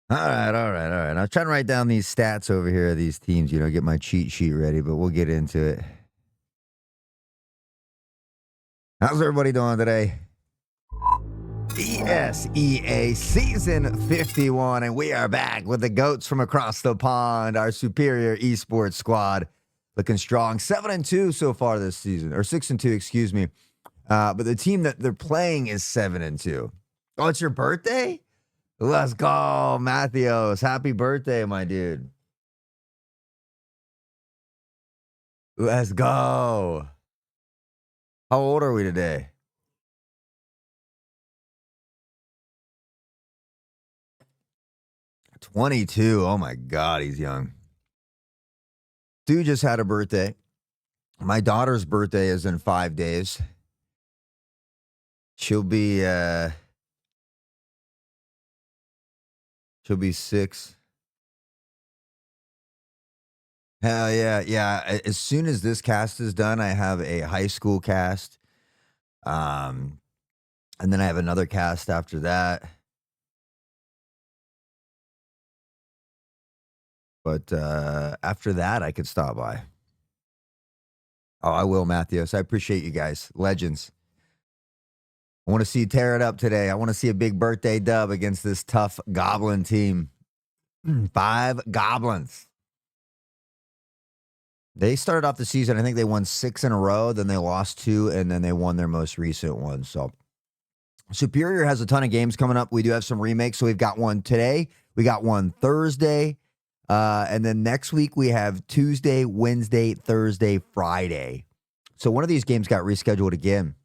All right. I'm trying to write down these stats over here of these teams, get my cheat sheet ready, but we'll get into it. How's everybody doing today? ESEA season 51, and we are back with the goats from across the pond, our superior esports squad, looking strong. 7-2 so far this season, or 6-2, excuse me. But the team that they're playing is 7-2. Oh, it's your birthday? Let's go, Matthews. Happy birthday, my dude. Let's go. How old are we today? 22. Oh my God, he's young. Dude just had a birthday. My daughter's birthday is in 5 days. She'll be 6. Hell yeah. Yeah. As soon as this cast is done, I have a high school cast. And then I have another cast after that. But after that, I could stop by. Oh, I will, Matthews. I appreciate you guys. Legends. I want to see you tear it up today. I want to see a big birthday dub against this tough Goblin team. 5 Goblins. They started off the season, I think they won 6 in a row, then they lost 2, and then they won their most recent one. So Superior has a ton of games coming up. We do have some remakes. So we've got one today. We got one Thursday. And then next week we have Tuesday, Wednesday, Thursday, Friday. So one of these games got rescheduled again.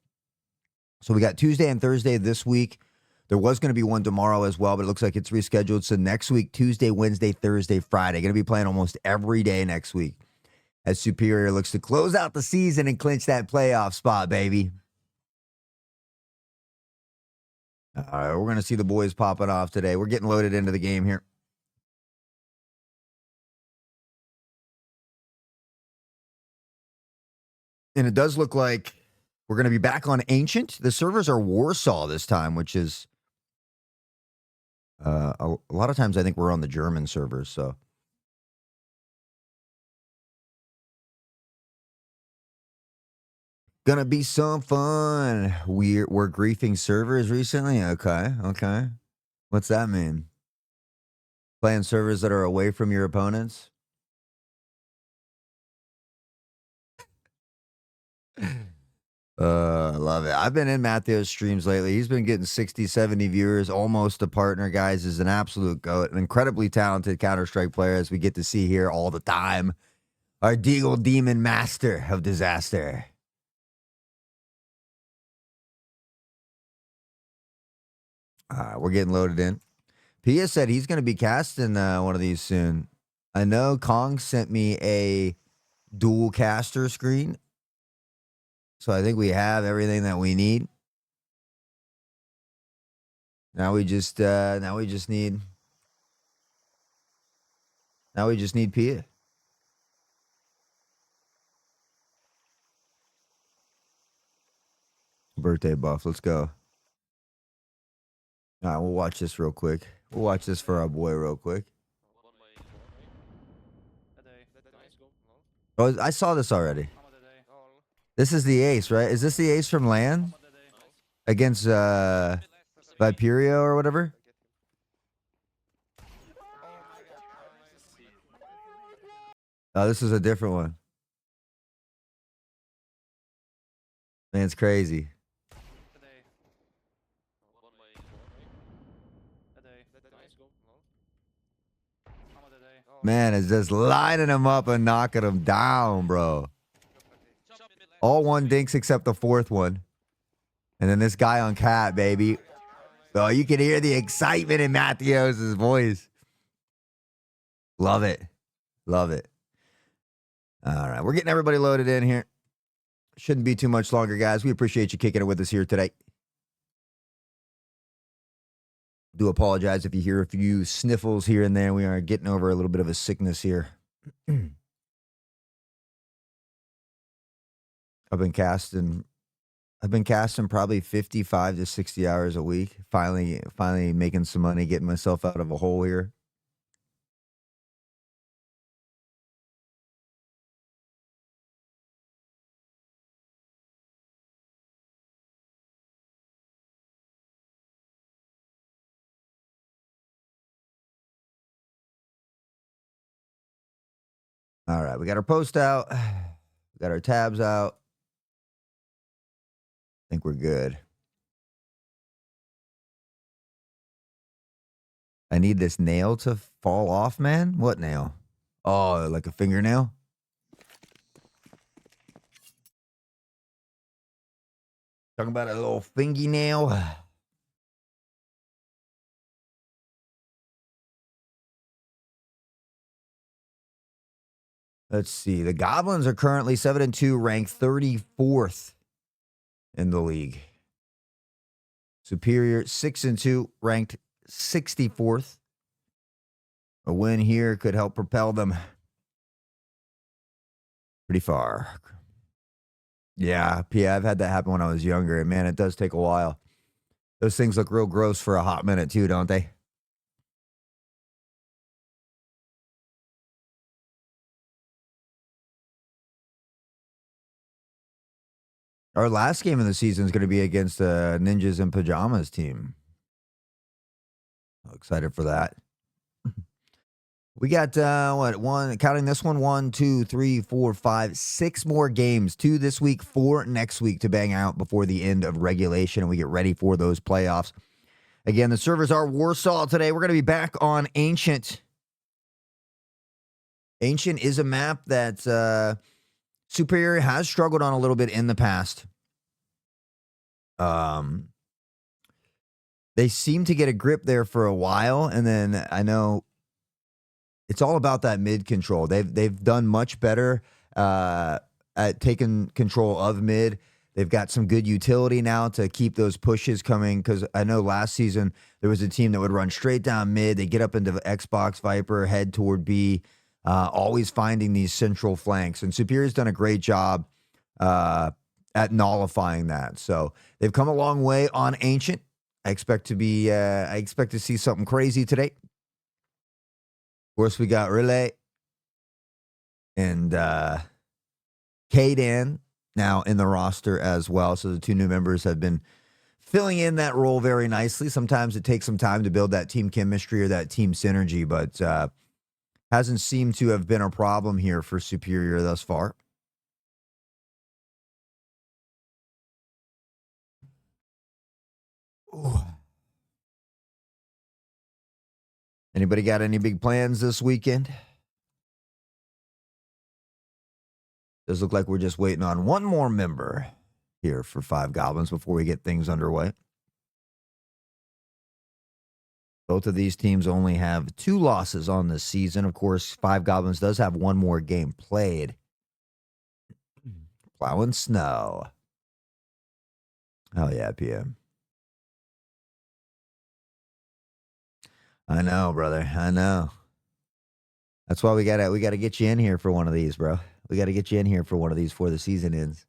So we got Tuesday and Thursday this week. There was going to be one tomorrow as well, but it looks like it's rescheduled. So next week, Tuesday, Wednesday, Thursday, Friday. Going to be playing almost every day next week as Superior looks to close out the season and clinch that playoff spot, baby. All right, we're going to see the boys popping off today. We're getting loaded into the game here. And it does look like we're going to be back on Ancient. The servers are Warsaw this time, which is a lot of times I think we're on the German servers. So gonna be some fun. We're griefing servers recently. Okay. What's that mean? Playing servers that are away from your opponents? I love it. I've been in Matthew's streams lately. He's been getting 60, 70 viewers, almost a partner, guys. Is an absolute goat. An incredibly talented Counter-Strike player, as we get to see here all the time. Our Deagle Demon Master of Disaster. We're getting loaded in. Pia said he's going to be casting one of these soon. I know Kong sent me a dual caster screen. So I think we have everything that we need. Now we just need Pia. Birthday buff. Let's go. All right, we'll watch this real quick. We'll watch this for our boy real quick. Oh, I saw this already. This is the ace, right? Is this the ace from LAN? Against Viperio or whatever? Oh, this is a different one. Man, it's crazy. Man, it's just lining them up and knocking them down, bro. All 1 dinks except the 4th one. And then this guy on cat, baby. Oh, you can hear the excitement in Matthews' voice. Love it. Love it. All right, we're getting everybody loaded in here. Shouldn't be too much longer, guys. We appreciate you kicking it with us here today. Do apologize if you hear a few sniffles here and there. We are getting over a little bit of a sickness here. I've been casting I've been casting probably 55 to 60 hours a week. Finally making some money, getting myself out of a hole here. All right, we got our post out. We got our tabs out. I think we're good. I need this nail to fall off, man. What nail? Oh, like a fingernail? Talking about a little fingernail. Let's see. The Goblins are currently 7-2, ranked 34th in the league. Superior 6-2, ranked 64th. A win here could help propel them pretty far. Yeah, I've had that happen when I was younger, and man, it does take a while. Those things look real gross for a hot minute too, don't they? Our last game of the season is going to be against the Ninjas in Pajamas team. I'm excited for that. We got counting this one, 2, 3, 4, 5, 6 more games. 2 this week, 4 next week to bang out before the end of regulation, and we get ready for those playoffs. Again, the servers are Warsaw today. We're going to be back on Ancient. Ancient is a map that Superior has struggled on a little bit in the past. They seem to get a grip there for a while, and then I know it's all about that mid control. They've done much better at taking control of mid. They've got some good utility now to keep those pushes coming, because I know last season there was a team that would run straight down mid. They get up into Xbox Viper, head toward B, always finding these central flanks. And Superior's done a great job at nullifying that. So they've come a long way on Ancient. I expect to see something crazy today. Of course, we got Relay and Kaden now in the roster as well. So the 2 new members have been filling in that role very nicely. Sometimes it takes some time to build that team chemistry or that team synergy, but hasn't seemed to have been a problem here for Superior thus far. Ooh. Anybody got any big plans this weekend? Does look like we're just waiting on one more member here for 5 Goblins before we get things underway. Both of these teams only have 2 losses on this season. Of course, 5 Goblins does have one more game played. Plowing snow. Oh yeah, PM. I know, brother. I know. That's why we gotta get you in here for one of these, bro. We gotta get you in here for one of these before the season ends.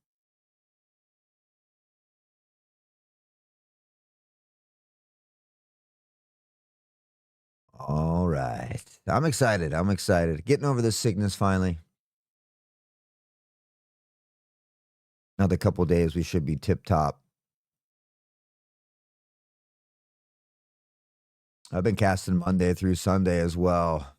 All right. I'm excited. I'm excited. Getting over this sickness finally. Another couple days, we should be tip top. I've been casting Monday through Sunday as well.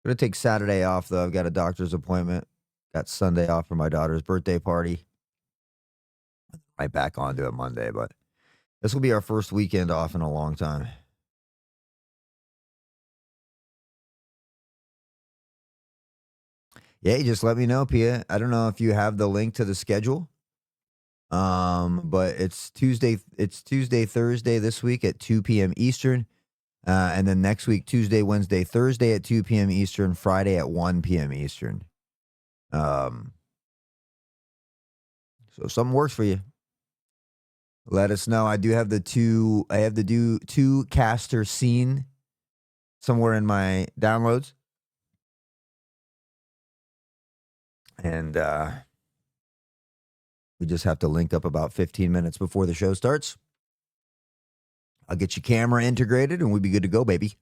Gonna take Saturday off though. I've got a doctor's appointment. Got Sunday off for my daughter's birthday party. Right back onto it Monday, but this will be our first weekend off in a long time. Yeah, you just let me know, Pia. I don't know if you have the link to the schedule. But it's Tuesday, Thursday this week at 2 p.m. Eastern. And then next week, Tuesday, Wednesday, Thursday at 2 p.m. Eastern, Friday at 1 p.m. Eastern. So if something works for you, let us know. I have the two caster scene somewhere in my downloads. And We just have to link up about 15 minutes before the show starts. I'll get your camera integrated and we'll be good to go, baby.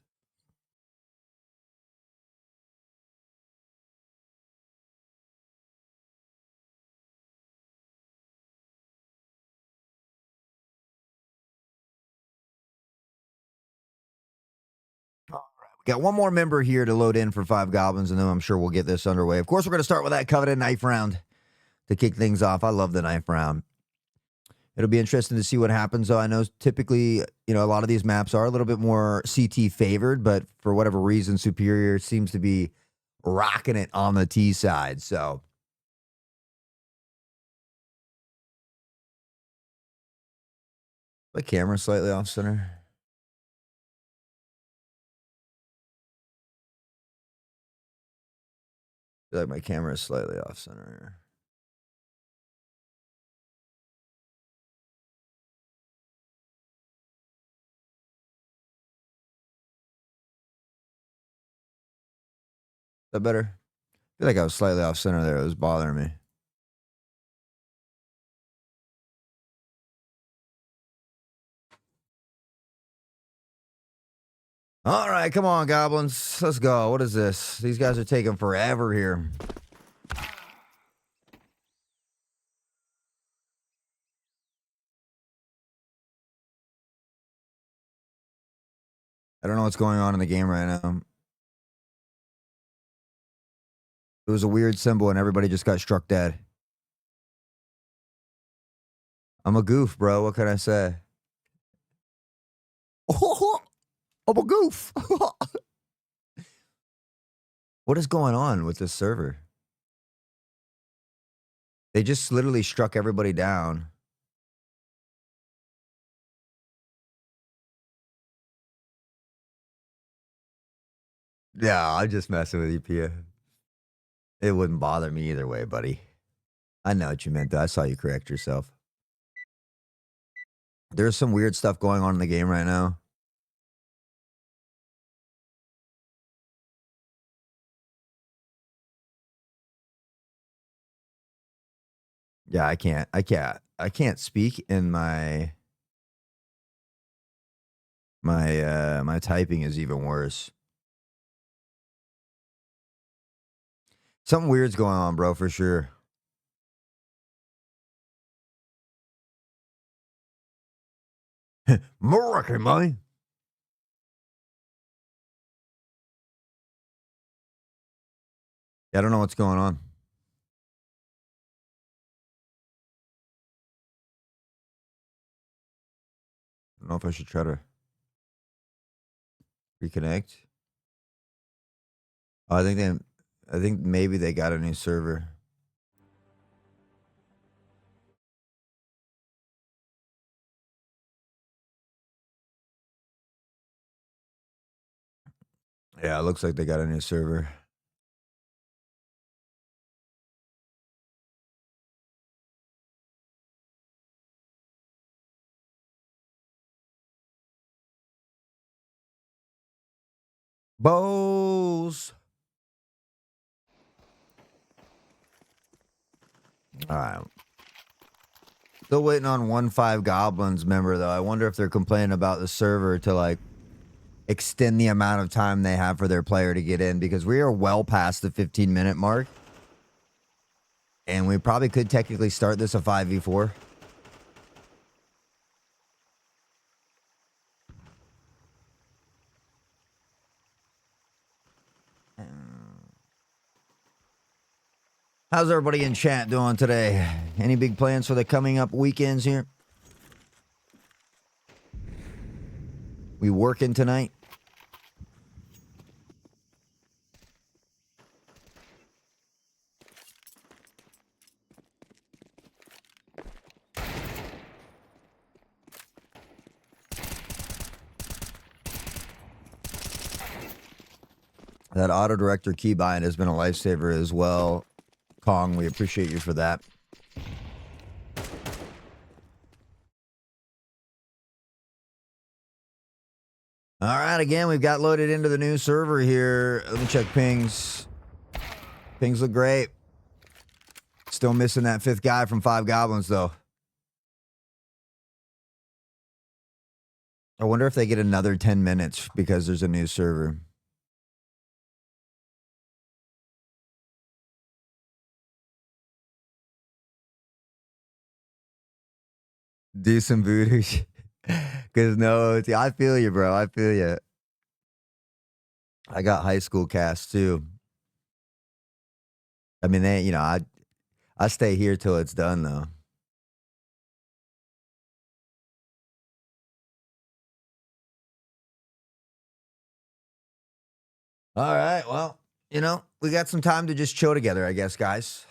Got one more member here to load in for 5 Goblins, and then I'm sure we'll get this underway. Of course, we're going to start with that coveted knife round to kick things off. I love the knife round. It'll be interesting to see what happens, though. I know typically, a lot of these maps are a little bit more CT favored, but for whatever reason, Superior seems to be rocking it on the T side, so. My camera's slightly off center. I feel like my camera is slightly off center here. Is that better? I feel like I was slightly off center there. It was bothering me. All right, come on, Goblins. Let's go. What is this? These guys are taking forever here. I don't know what's going on in the game right now. It was a weird symbol and everybody just got struck dead. I'm a goof, bro. What can I say? I'm a goof. What is going on with this server? They just literally struck everybody down. Yeah, I'm just messing with you, Pia. It wouldn't bother me either way, buddy. I know what you meant, though. I saw you correct yourself. There's some weird stuff going on in the game right now. Yeah, I can't speak in my typing is even worse. Something weird's going on, bro, for sure. Moroccan, man. I don't know what's going on. I don't know if I should try to reconnect. Oh, I think maybe they got a new server. Yeah, it looks like they got a new server. Bows. All right. Still waiting on 1-5 Goblins member, though. I wonder if they're complaining about the server to, like, extend the amount of time they have for their player to get in, because we are well past the 15-minute mark. And we probably could technically start this a 5v4. How's everybody in chat doing today? Any big plans for the coming up weekends here? We working tonight? That auto director keybind has been a lifesaver as well. Kong, we appreciate you for that. All right, again, we've got loaded into the new server here. Let me check pings. Pings look great. Still missing that 5th guy from 5 Goblins, though. I wonder if they get another 10 minutes because there's a new server. Do some voodoo. Because no, I feel you, bro. I feel you. I got high school cast too. I mean, I stay here till it's done, though. All right. Well, we got some time to just chill together, I guess, guys.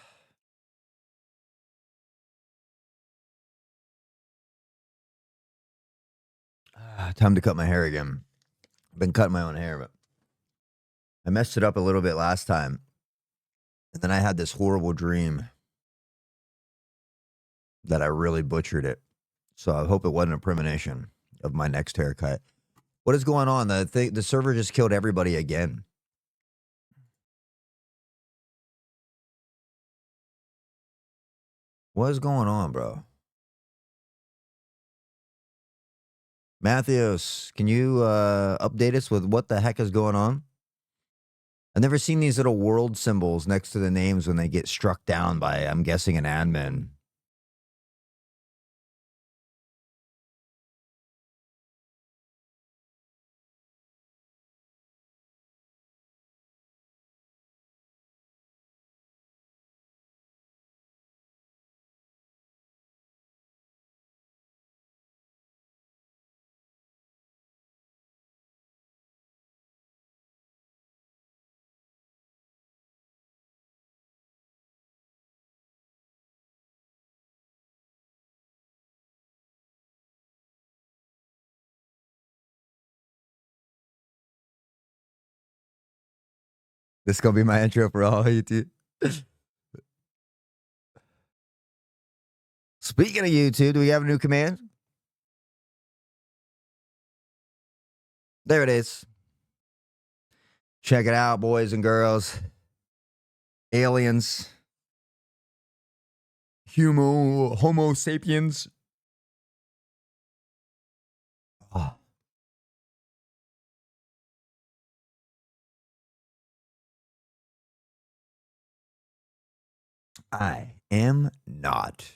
Time to cut my hair again. I've been cutting my own hair, but I messed it up a little bit last time. And then I had this horrible dream that I really butchered it. So I hope it wasn't a premonition of my next haircut. What is going on? The server just killed everybody again. What is going on, bro? Matthews, can you update us with what the heck is going on? I've never seen these little world symbols next to the names when they get struck down by, I'm guessing, an admin. This is going to be my intro for all YouTube. Speaking of YouTube, do we have a new command? There it is. Check it out, boys and girls. Aliens. Homo sapiens. Oh. I am not.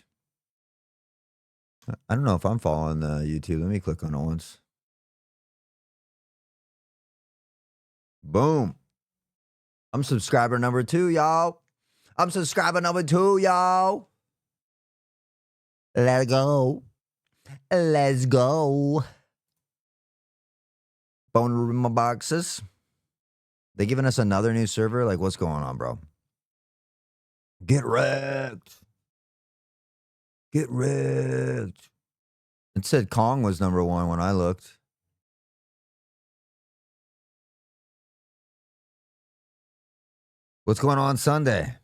I don't know if I'm following YouTube. Let me click on it once. Boom. I'm subscriber number 2, y'all. I'm subscriber number 2, y'all. Let's go. Let's go. Bone room in my boxes. They giving us another new server? Like, what's going on, bro? Get wrecked. Get wrecked. It said Kong was number 1 when I looked. What's going on Sunday?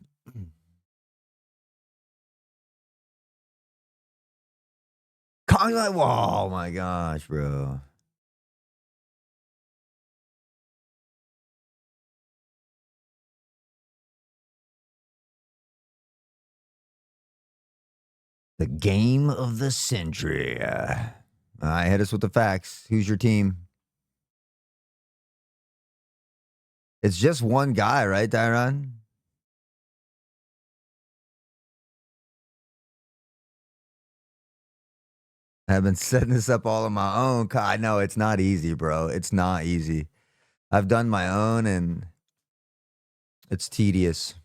Kong, like, oh my gosh, bro. The game of the century. All right, hit us with the facts. Who's your team? It's just one guy, right, Tyron? I've been setting this up all on my own. I know it's not easy, bro. It's not easy. I've done my own, and it's tedious.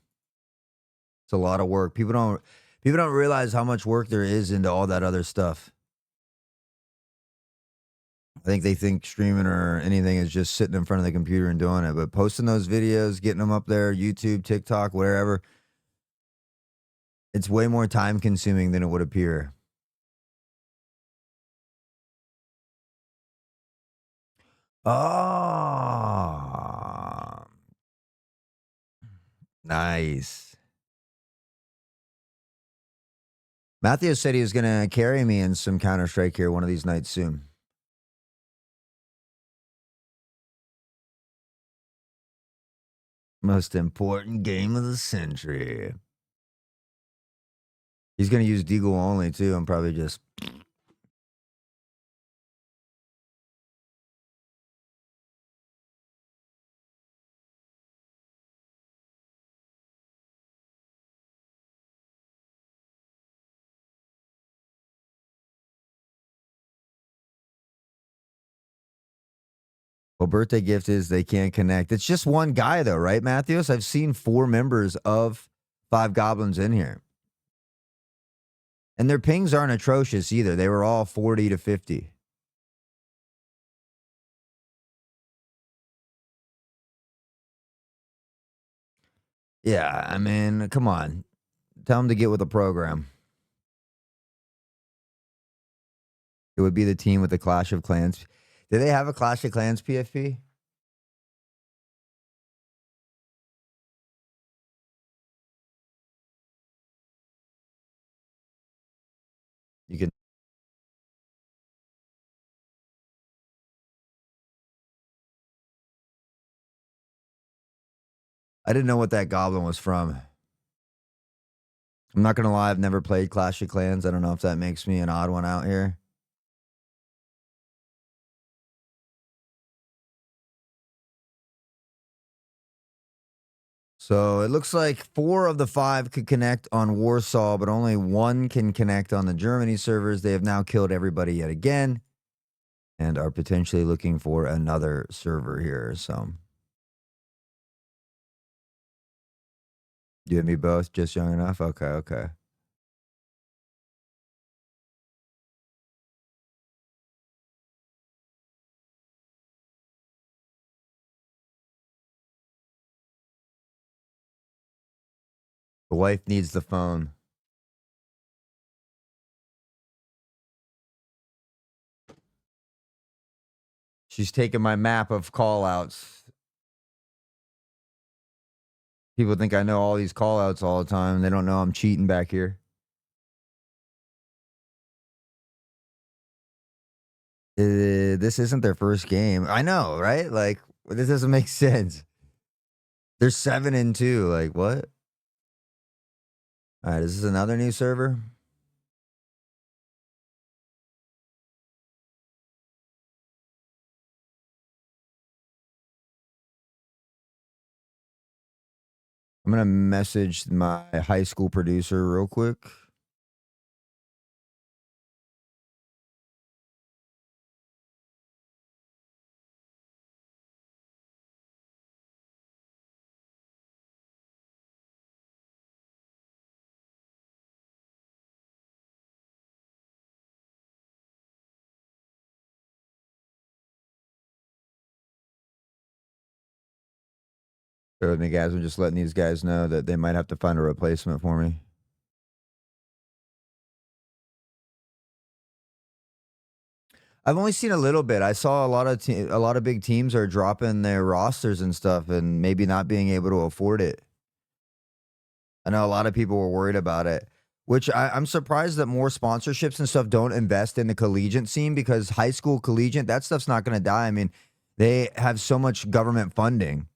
It's a lot of work. People don't realize how much work there is into all that other stuff. I think they think streaming or anything is just sitting in front of the computer and doing it. But posting those videos, getting them up there, YouTube, TikTok, wherever, it's way more time consuming than it would appear. Oh, nice. Matthew said he was going to carry me in some Counter-Strike here one of these nights soon. Most important game of the century. He's gonna use Deagle only too, and probably just well, birthday gift is they can't connect. It's just one guy though, right, Matthews? I've seen 4 members of 5 Goblins in here. And their pings aren't atrocious either. They were all 40 to 50. Yeah, I mean, come on. Tell them to get with the program. It would be the team with the Clash of Clans. Do they have a Clash of Clans PFP? You can. I didn't know what that goblin was from. I'm not gonna lie, I've never played Clash of Clans. I don't know if that makes me an odd one out here. So it looks like 4 of the 5 could connect on Warsaw, but only 1 can connect on the Germany servers. They have now killed everybody yet again and are potentially looking for another server here. So you and me both, just young enough? Okay, okay. The wife needs the phone. She's taking my map of call outs. People think I know all these call outs all the time. They don't know I'm cheating back here. This isn't their first game. I know, right? Like, this doesn't make sense. They're 7-2. Like, what? All right, is this another new server? I'm gonna message my high school producer real quick. Bear with me, guys. I'm just letting these guys know that they might have to find a replacement for me. I've only seen a little bit. I saw a lot of big teams are dropping their rosters and stuff, and maybe not being able to afford it. I know a lot of people were worried about it, which I'm surprised that more sponsorships and stuff don't invest in the collegiate scene, because high school collegiate, that stuff's not going to die. I mean, they have so much government funding.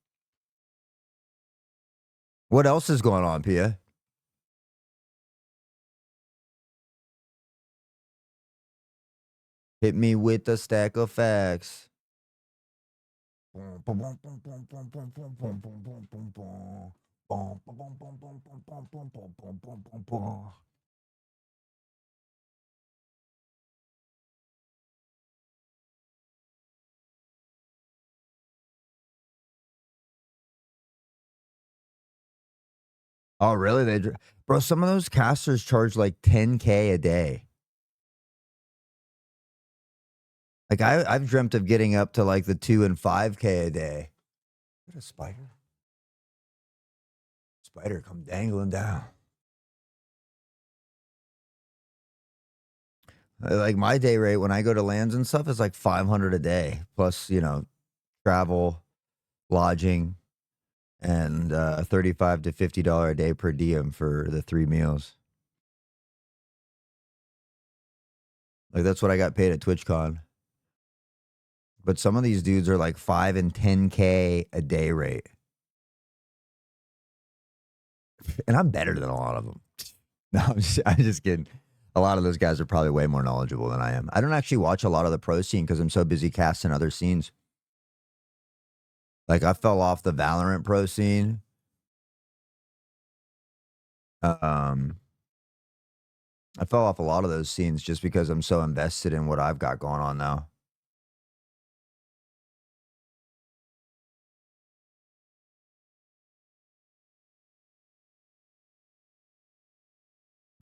What else is going on, Pia? Hit me with a stack of facts. Oh, really? Bro, some of those casters charge like 10K a day. Like I've dreamt of getting up to like the 2 and 5K a day. What a spider. Spider come dangling down. Like my day rate when I go to lands and stuff is like 500 a day plus, travel, lodging, and 35 to $50 a day per diem for the 3 meals. Like that's what I got paid at TwitchCon. But some of these dudes are like 5 and 10K a day rate. And I'm better than a lot of them. No, I'm just kidding. A lot of those guys are probably way more knowledgeable than I am. I don't actually watch a lot of the pro scene because I'm so busy casting other scenes. Like, I fell off the Valorant pro scene. Um, I fell off a lot of those scenes just because I'm so invested in what I've got going on now.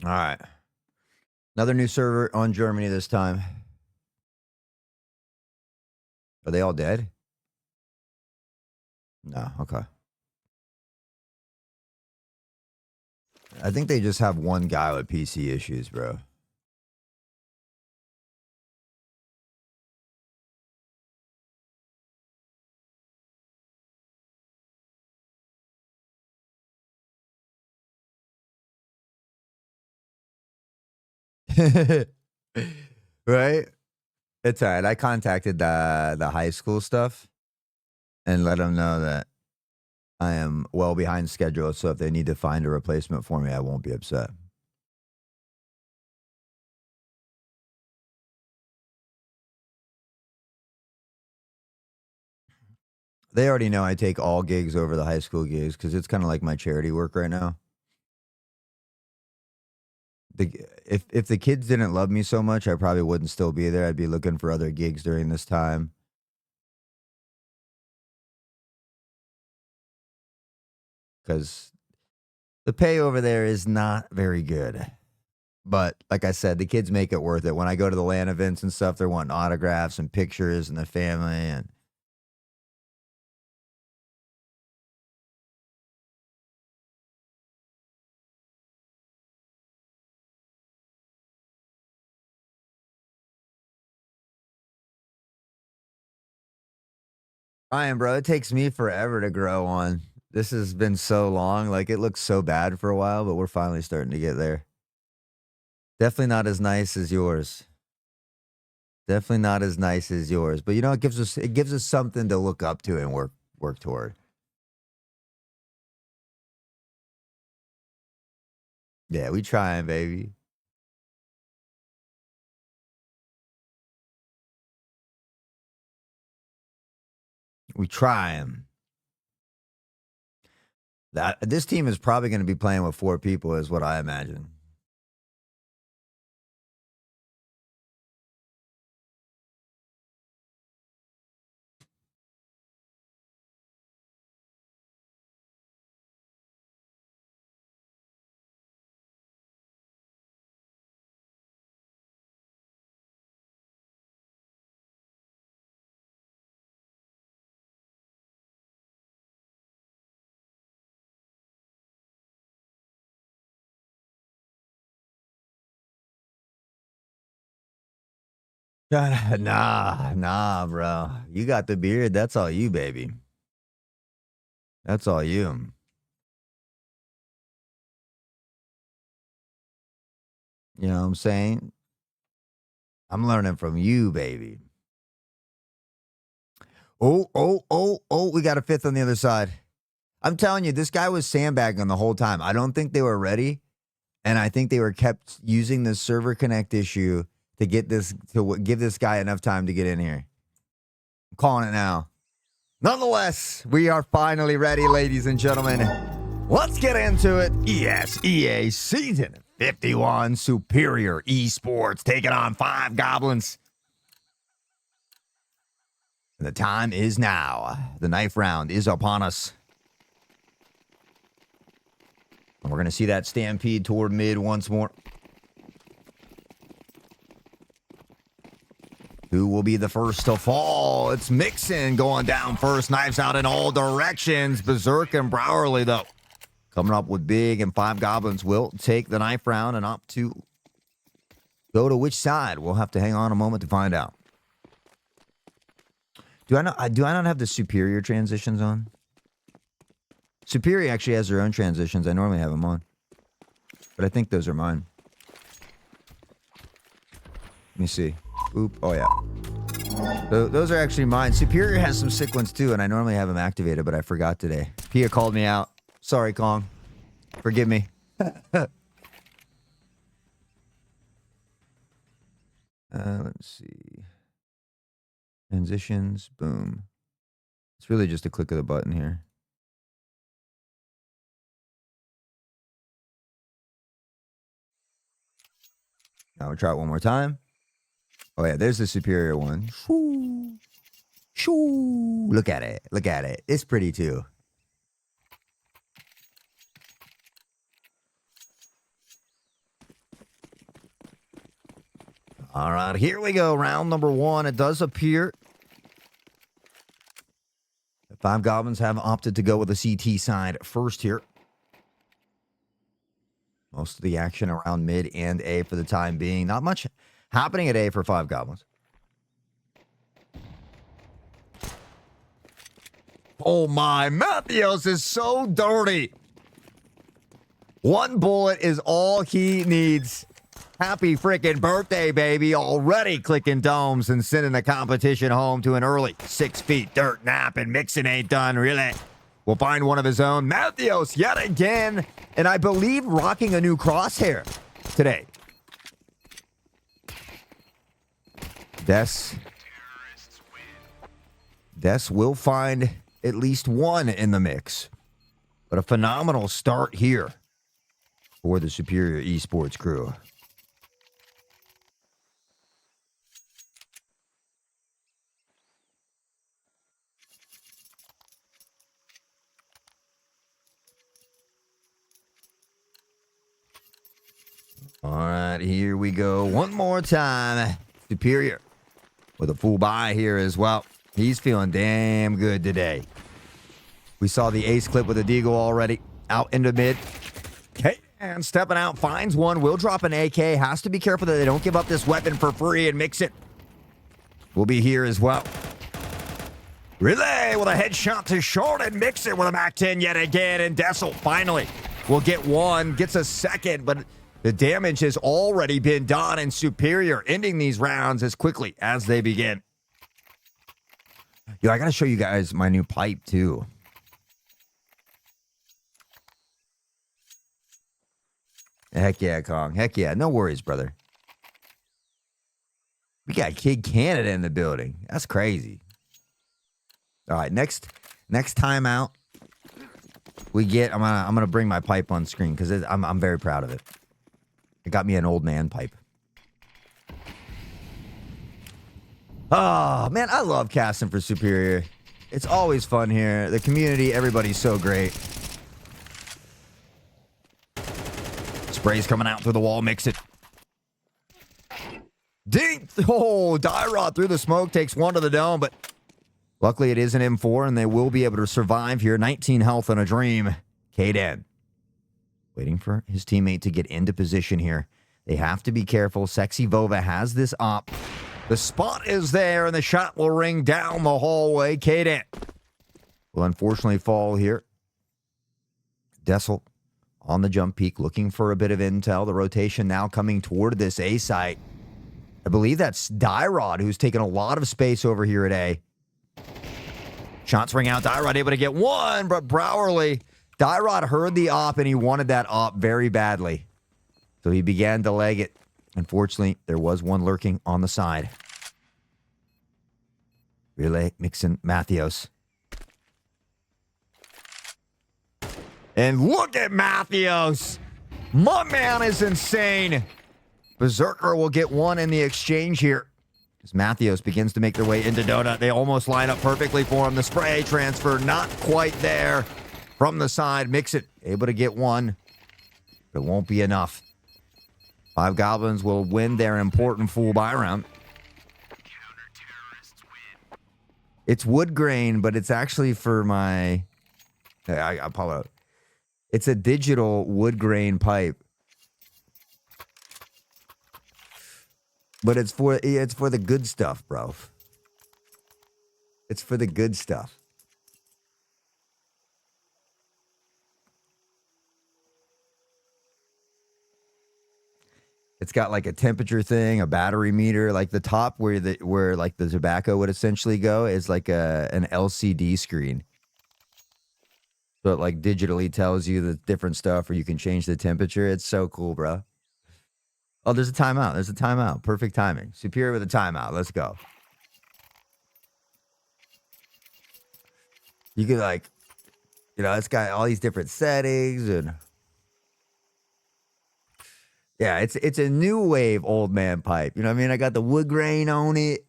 All right. Another new server on Germany this time. Are they all dead? No. Okay. I think they just have one guy with PC issues, bro. Right? It's all right. I contacted the high school stuff and let them know that I am well behind schedule. So if they need to find a replacement for me, I won't be upset. They already know I take all gigs over the high school gigs because it's kind of like my charity work right now. If the kids didn't love me so much, I probably wouldn't still be there. I'd be looking for other gigs during this time. Because the pay over there is not very good. But like I said, the kids make it worth it. When I go to the LAN events and stuff, they're wanting autographs and pictures and the family. And Ryan, bro, it takes me forever to grow on. This has been so long. Like, it looks so bad for a while, but we're finally starting to get there. Definitely not as nice as yours. Definitely not as nice as yours. But you know, it gives us something to look up to and work toward. Yeah, we trying, baby. We trying. This team is probably going to be playing with 4 people, is what I imagine. Nah, bro. You got the beard. That's all you, baby. That's all you. You know what I'm saying? I'm learning from you, baby. Oh, we got a 5th on the other side. I'm telling you, this guy was sandbagging the whole time. I don't think they were ready. And I think they were kept using the server connect issue to give this guy enough time to get in here. I'm calling it now. Nonetheless, we are finally ready, ladies and gentlemen. Let's get into it. ESEA Season 51 Superior Esports taking on 5 Goblins. And the time is now. The knife round is upon us. And we're going to see that stampede toward mid once more. Who will be the first to fall? It's Mixon going down first. Knives out in all directions. Berserk and Browerly, though, coming up with big, and 5 Goblins will take the knife round and opt to go to which side. We'll have to hang on a moment to find out. Do I not have the Superior transitions on? Superior actually has their own transitions. I normally have them on, but I think those are mine. Let me see. Oop. Oh, yeah. Those are actually mine. Superior has some sick ones, too, and I normally have them activated, but I forgot today. Pia called me out. Sorry, Kong. Forgive me. Let's see. Transitions. Boom. It's really just a click of the button here. Now we'll try it one more time. Oh, yeah, there's the superior one. Shoo. Shoo. Look at it. Look at it. It's pretty, too. All right, here we go. Round number 1. It does appear the 5 Goblins have opted to go with the CT side first here. Most of the action around mid and A for the time being. Not much happening at A for 5 Goblins. Oh my, Matthews is so dirty. 1 bullet is all he needs. Happy freaking birthday, baby. Already clicking domes and sending the competition home to an early 6 feet dirt nap, and Mixon ain't done, really. We'll find one of his own. Matthews yet again, and I believe rocking a new crosshair today. Des will find at least one in the mix. But a phenomenal start here for the Superior Esports crew. All right, here we go. One more time. Superior with a full buy here as well. He's feeling damn good today. We saw the ace clip with a deagle already. Out into mid. Okay, and stepping out, finds one. Will drop an AK. Has to be careful that they don't give up this weapon for free and mix it. We'll be here as well. Relay with a headshot to short and mix it with a MAC-10 yet again. And Dessel finally will get one. Gets a second, but the damage has already been done, and Superior ending these rounds as quickly as they begin. Yo, I got to show you guys my new pipe, too. Heck yeah, Kong. Heck yeah. No worries, brother. We got Kid Canada in the building. That's crazy. All right, next time out, we get. I'm gonna bring my pipe on screen because I'm very proud of it. It got me an old man pipe. Oh, man, I love casting for Superior. It's always fun here. The community, everybody's so great. Spray's coming out through the wall. Mix it. Dink! Oh, Dyrod through the smoke. Takes one to the dome, but luckily it is an M4, and they will be able to survive here. 19 health on a dream. Kaden waiting for his teammate to get into position here. They have to be careful. Sexy Vova has this op. The spot is there, and the shot will ring down the hallway. Kaden will unfortunately fall here. Dessel on the jump peak, looking for a bit of intel. The rotation now coming toward this A site. I believe that's Dyrod, who's taken a lot of space over here at A. Shots ring out. Dyrod able to get one, but Browerly. Dyrod heard the op, and he wanted that op very badly. So he began to leg it. Unfortunately, there was one lurking on the side. Relay, Mixon, Matthews. And look at Matthews. My man is insane. Berserker will get one in the exchange here. As Matthews begins to make their way into Donut. They almost line up perfectly for him. The spray transfer not quite there. From the side, Mixon able to get one. But it won't be enough. 5 Goblins will win their important full buy round. It's wood grain, but it's actually for my... I apologize. It's a digital wood grain pipe. But it's for the good stuff, bro. It's for the good stuff. It's got like a temperature thing, a battery meter. Like the top where like the tobacco would essentially go is like an LCD screen. So it like digitally tells you the different stuff, or you can change the temperature. It's so cool, bro. Oh, there's a timeout. There's a timeout. Perfect timing. Superior with a timeout. Let's go. You could like, it's got all these different settings and yeah, it's a new wave old man pipe. You know what I mean? I got the wood grain on it.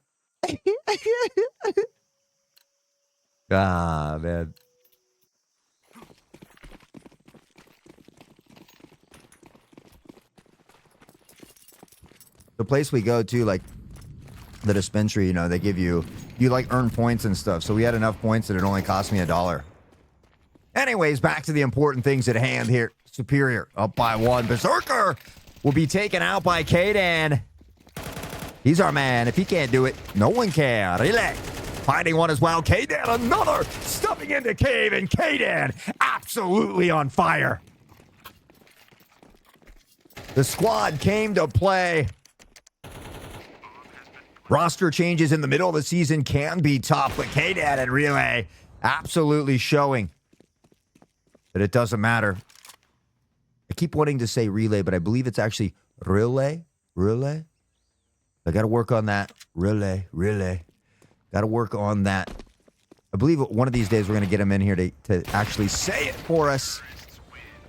Ah, man. The place we go to, like the dispensary, they give you like earn points and stuff. So we had enough points that it only cost me $1. Anyways, back to the important things at hand here. Superior up by 1. Berserker will be taken out by Kaden. He's our man. If he can't do it, no one can. Relay. Finding one as well. Kaden, another stuffing into cave, and Kaden absolutely on fire. The squad came to play. Roster changes in the middle of the season can be tough, but Kaden and Relay absolutely showing that it doesn't matter. I keep wanting to say relay, but I believe it's actually relay. Relay? I got to work on that. Relay. Got to work on that. I believe one of these days we're going to get him in here to actually say it for us.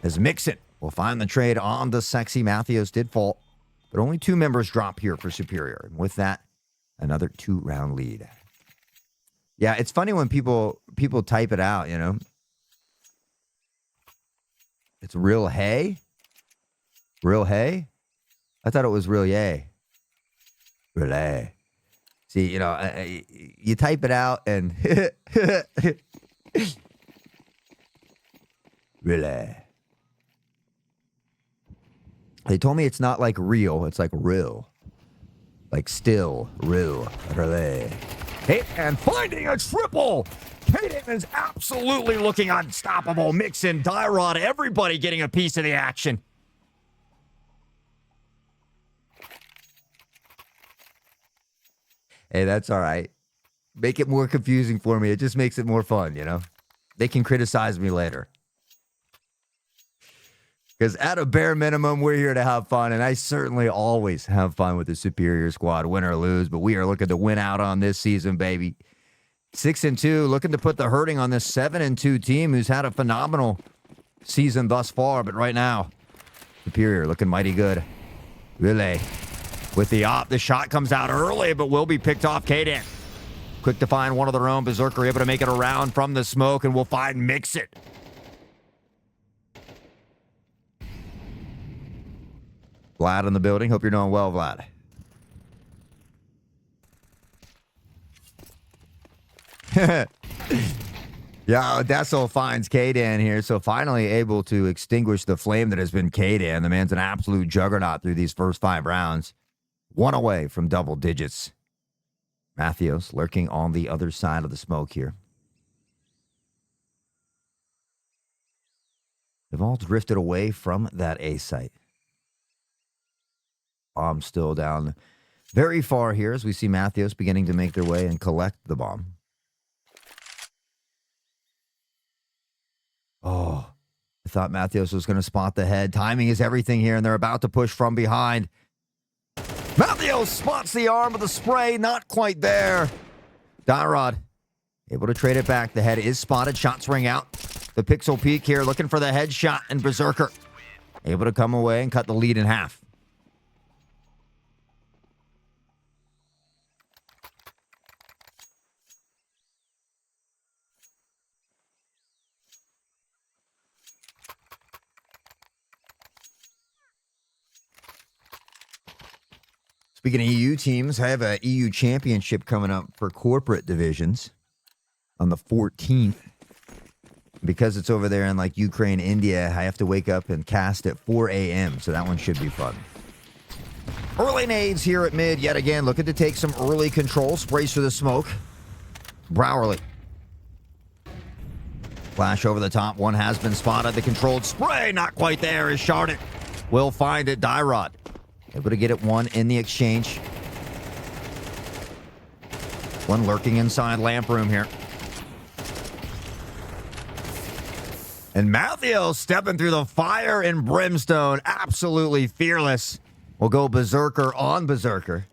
As Mixon will find the trade on the sexy. Matthews did fall, but only 2 members drop here for Superior. And with that, another 2-round lead. Yeah, it's funny when people type it out, It's real hay? Real hay? I thought it was real yay. Relay. See, you type it out and relay. They told me it's not like real, it's like real. Like still, real, relay. Hit and finding a triple. Kaden is absolutely looking unstoppable. Mixon, Dyrod, everybody getting a piece of the action. Hey, that's all right. Make it more confusing for me. It just makes it more fun, They can criticize me later. Because at a bare minimum, we're here to have fun, and I certainly always have fun with the Superior squad, win or lose, but we are looking to win out on this season, baby. 6-2, looking to put the hurting on this 7-2 team who's had a phenomenal season thus far, but right now, Superior looking mighty good. Relay with the op. The shot comes out early, but will be picked off. Kaden quick to find one of their own. Berserker able to make it around from the smoke, and we'll find Mixit. Vlad in the building. Hope you're doing well, Vlad. Yeah, Odessa finds Kaden here, so finally able to extinguish the flame that has been Kaden. The man's an absolute juggernaut through these first 5 rounds. 1 away from double digits. Matthews lurking on the other side of the smoke here. They've all drifted away from that A site. Bomb still down very far here as we see Matthews beginning to make their way and collect the bomb. Oh, I thought Matthews was going to spot the head. Timing is everything here, and they're about to push from behind. Matthews spots the arm with the spray. Not quite there. Dyrod able to trade it back. The head is spotted. Shots ring out. The pixel peek here looking for the headshot, and Berserker able to come away and cut the lead in half. Speaking of EU teams, I have an EU championship coming up for corporate divisions on the 14th. Because it's over there in like Ukraine, India, I have to wake up and cast at 4 a.m. So that one should be fun. Early nades here at mid yet again. Looking to take some early control. Sprays through the smoke. Browerly. Flash over the top. One has been spotted. The controlled spray. Not quite there is Sharded. Will find it. Dyrod. Able to get it one in the exchange. One lurking inside lamp room here. And Matthews stepping through the fire and brimstone. Absolutely fearless. We'll go Berserker on Berserker.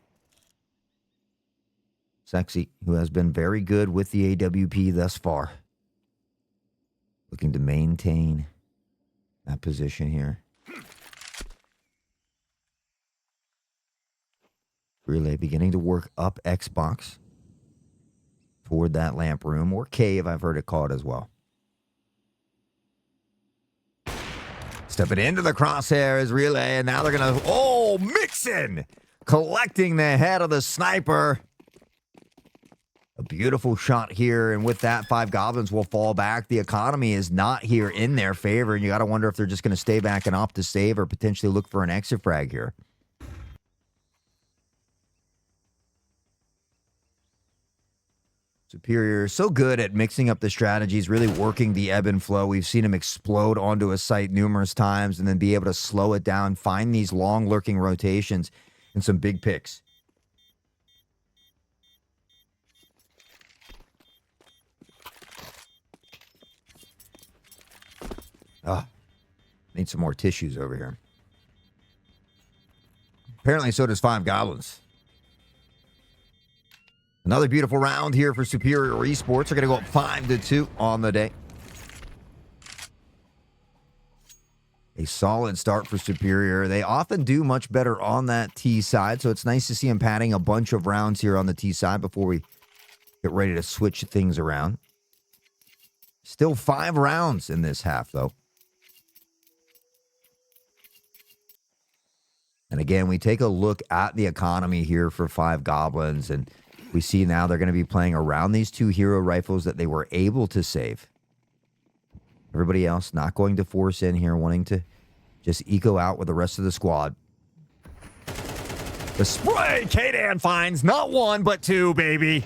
Sexy, who has been very good with the AWP thus far. Looking to maintain that position here. Relay beginning to work up Xbox toward that lamp room, or cave, I've heard it called as well. Stepping into the crosshairs, Relay, and now they're going to... Oh, Mixon! Collecting the head of the sniper. A beautiful shot here, and with that, 5 Goblins will fall back. The economy is not here in their favor, and you got to wonder if they're just going to stay back and opt to save or potentially look for an exit frag here. Superior, so good at mixing up the strategies, really working the ebb and flow. We've seen him explode onto a site numerous times and then be able to slow it down, find these long lurking rotations and some big picks. Need some more tissues over here. Apparently so does 5 Goblins. Another beautiful round here for Superior Esports. They're going to go up 5-2 on the day. A solid start for Superior. They often do much better on that T side, so it's nice to see them padding a bunch of rounds here on the T side before we get ready to switch things around. Still 5 rounds in this half, though. And again, we take a look at the economy here for 5 Goblins, and we see now they're going to be playing around these 2 hero rifles that they were able to save. Everybody else not going to force in here, wanting to just eco out with the rest of the squad. The spray, Kadan finds not 1, but 2, baby.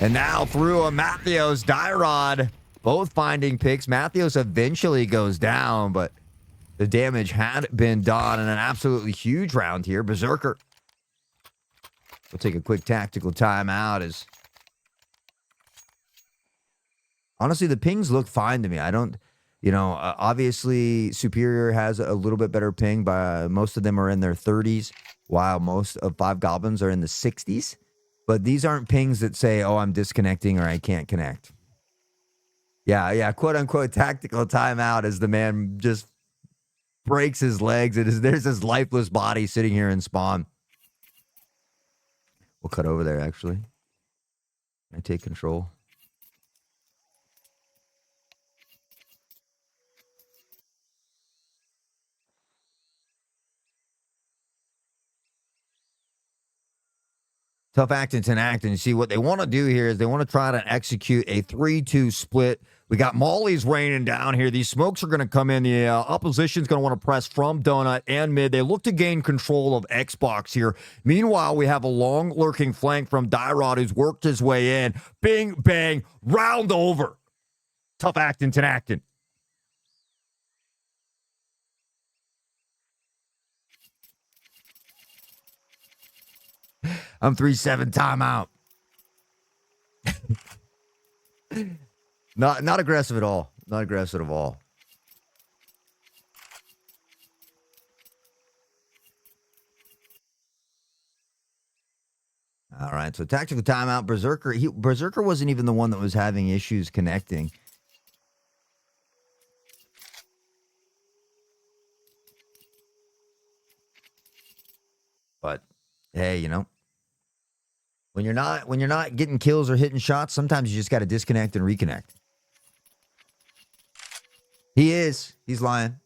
And now through a Matthews, Dyrod, both finding picks. Matthews eventually goes down, but the damage had been done in an absolutely huge round here. Berserker. We'll take a quick tactical timeout as... Honestly, the pings look fine to me. I don't... obviously, Superior has a little bit better ping. Most of them are in their 30s, while most of 5 Goblins are in the 60s. But these aren't pings that say, oh, I'm disconnecting or I can't connect. Yeah, quote-unquote tactical timeout as the man just breaks his legs. There's this lifeless body sitting here in spawn. We'll cut over there, actually. I take control. Tough Actington acting. You see, what they want to do here is they want to try to execute a 3-2 split. We got mollies raining down here. These smokes are going to come in. The opposition's going to want to press from donut and mid. They look to gain control of Xbox here. Meanwhile, we have a long lurking flank from Dyrod who's worked his way in. Bing, bang, round over. Tough Actington acting. I'm 3-7 timeout. Not aggressive at all. Not aggressive at all. All right, so tactical timeout. Berserker wasn't even the one that was having issues connecting. But hey, when you're not getting kills or hitting shots, sometimes you just got to disconnect and reconnect. He's lying.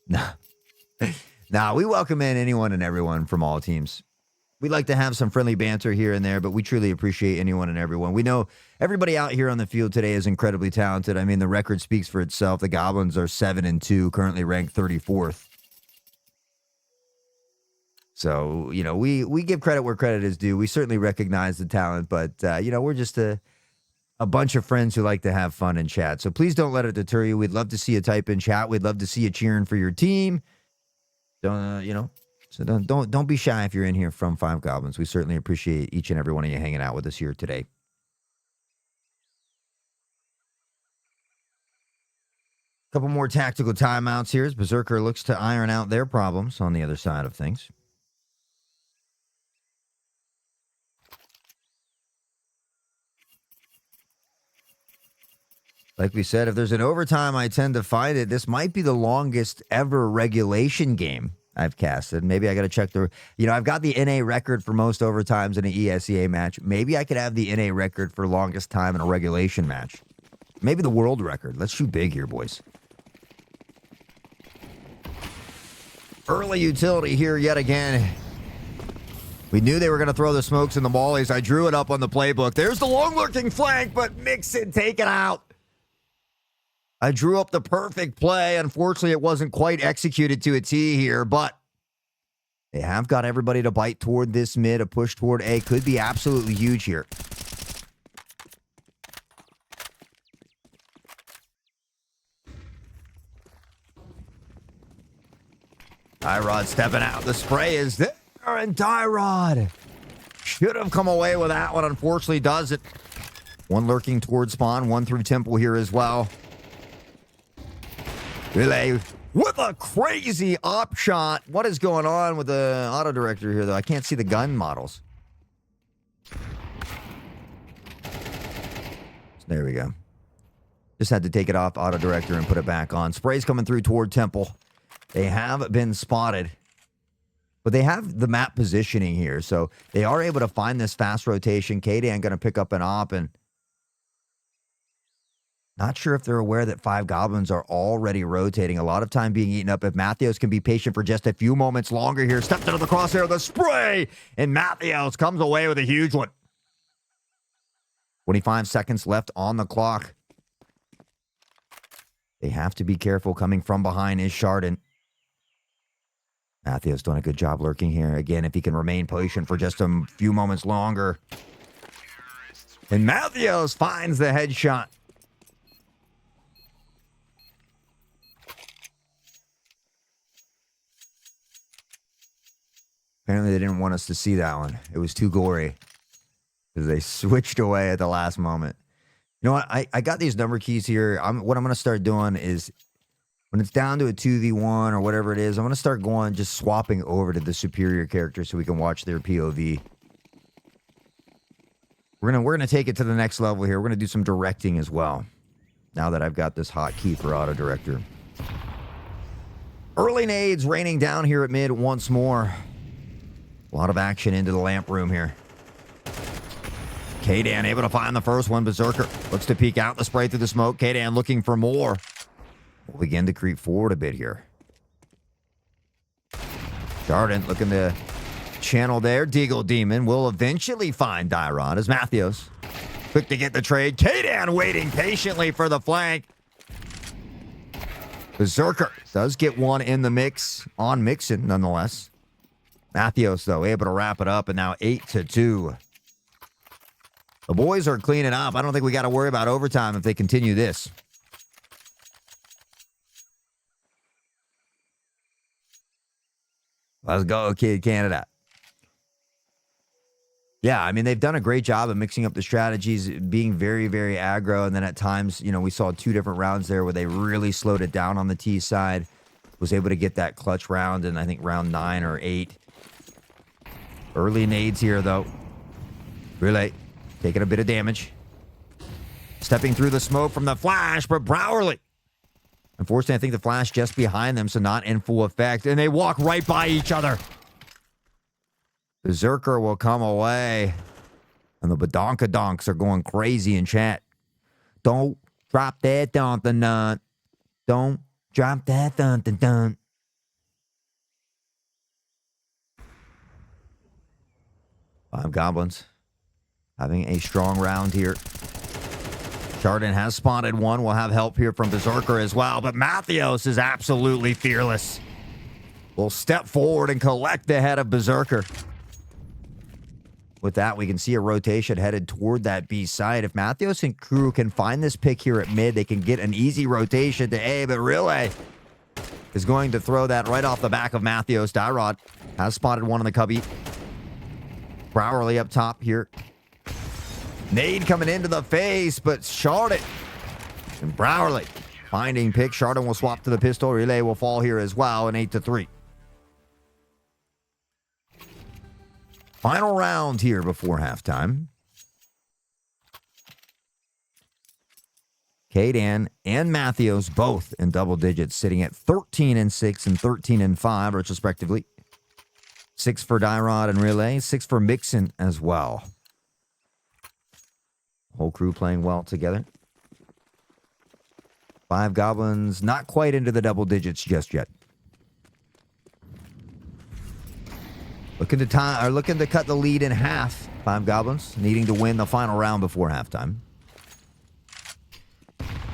Nah, we welcome in anyone and everyone from all teams. We like to have some friendly banter here and there, but we truly appreciate anyone and everyone. We know everybody out here on the field today is incredibly talented. I mean, the record speaks for itself. The Goblins are 7-2, currently ranked 34th. So, we give credit where credit is due. We certainly recognize the talent, but, we're just a bunch of friends who like to have fun and chat. So please don't let it deter you. We'd love to see you type in chat. We'd love to see you cheering for your team. So don't be shy if you're in here from 5 Goblins. We certainly appreciate each and every one of you hanging out with us here today. Couple more tactical timeouts here as Berserker looks to iron out their problems on the other side of things. Like we said, if there's an overtime, I tend to find it. This might be the longest ever regulation game I've casted. Maybe I got to check the... I've got the NA record for most overtimes in an ESEA match. Maybe I could have the NA record for longest time in a regulation match. Maybe the world record. Let's shoot big here, boys. Early utility here yet again. We knew they were going to throw the smokes and the mollies. I drew it up on the playbook. There's the long lurking flank, but Mixon taken out. I drew up the perfect play. Unfortunately, it wasn't quite executed to a T here, but they have got everybody to bite toward this mid. A push toward A could be absolutely huge here. Dyrod stepping out. The spray is there, and Dyrod should have come away with that one. Unfortunately, doesn't. One lurking towards spawn, one through temple here as well. Relay with a crazy op shot. What is going on with the auto director here, though? I can't see the gun models. There we go. Just had to take it off auto director and put it back on. Spray's coming through toward temple. They have been spotted, but they have the map positioning here, so they are able to find this fast rotation. Kadan going to pick up an op, and not sure if they're aware that 5 goblins are already rotating. A lot of time being eaten up. If Matthews can be patient for just a few moments longer here, stepped into the crosshair, the spray, and Matthews comes away with a huge one. 25 seconds left on the clock. They have to be careful. Coming from behind is Chardon. Matthews doing a good job lurking here. Again, if he can remain patient for just a few moments longer. And Matthews finds the headshot. Apparently they didn't want us to see that one. It was too gory. Because they switched away at the last moment. You know what? I got these number keys here. What I'm going to start doing is, when it's down to a 2v1 or whatever it is, I'm going to start going, just swapping over to the superior character so we can watch their POV. We're gonna take it to the next level here. We're going to do some directing as well, now that I've got this hotkey for auto director. Early nades raining down here at mid once more. A lot of action into the lamp room here. Kadan able to find the first one. Berserker looks to peek out the spray through the smoke. Kadan looking for more. We'll begin to creep forward a bit here. Chardon looking to channel there. Deagle Demon will eventually find Dyrod as Matthews quick to get the trade. Kadan waiting patiently for the flank. Berserker does get one in the mix on Mixon nonetheless. Matthews, though, able to wrap it up, and now 8-2. The boys are cleaning up. I don't think we got to worry about overtime if they continue this. Let's go, Kid Canada. Yeah, I mean, they've done a great job of mixing up the strategies, being very, very aggro. And then at times, we saw 2 different rounds there where they really slowed it down on the T side. Was able to get that clutch round in, I think, round 9 or 8. Early nades here, though. Relay taking a bit of damage. Stepping through the smoke from the flash, but Browerly. Unfortunately, I think the flash just behind them, so not in full effect. And they walk right by each other. Berserker will come away. And the badonkadonks are going crazy in chat. Don't drop that dun-dun-dun. Don't drop that dun-dun-dun. Five goblins having a strong round here. Chardon has spotted one. We'll have help here from Berserker as well. But Matthews is absolutely fearless. Will step forward and collect the head of Berserker. With that, we can see a rotation headed toward that B side. If Matthews and crew can find this pick here at mid, they can get an easy rotation to A. But Relay is going to throw that right off the back of Matthews. Dyrod has spotted one in the cubby. Browerly up top here. Nade coming into the face, but Chardon and Browerly finding pick. Chardon will swap to the pistol. Relay will fall here as well, an 8-3. Final round here before halftime. Kadan and Matthews both in double digits, sitting at 13-6 and 13-5, respectively. 6 for Dyrod and Relay, 6 for Mixon as well. Whole crew playing well together. 5 Goblins not quite into the double digits just yet. Looking to cut the lead in half. 5 Goblins needing to win the final round before halftime.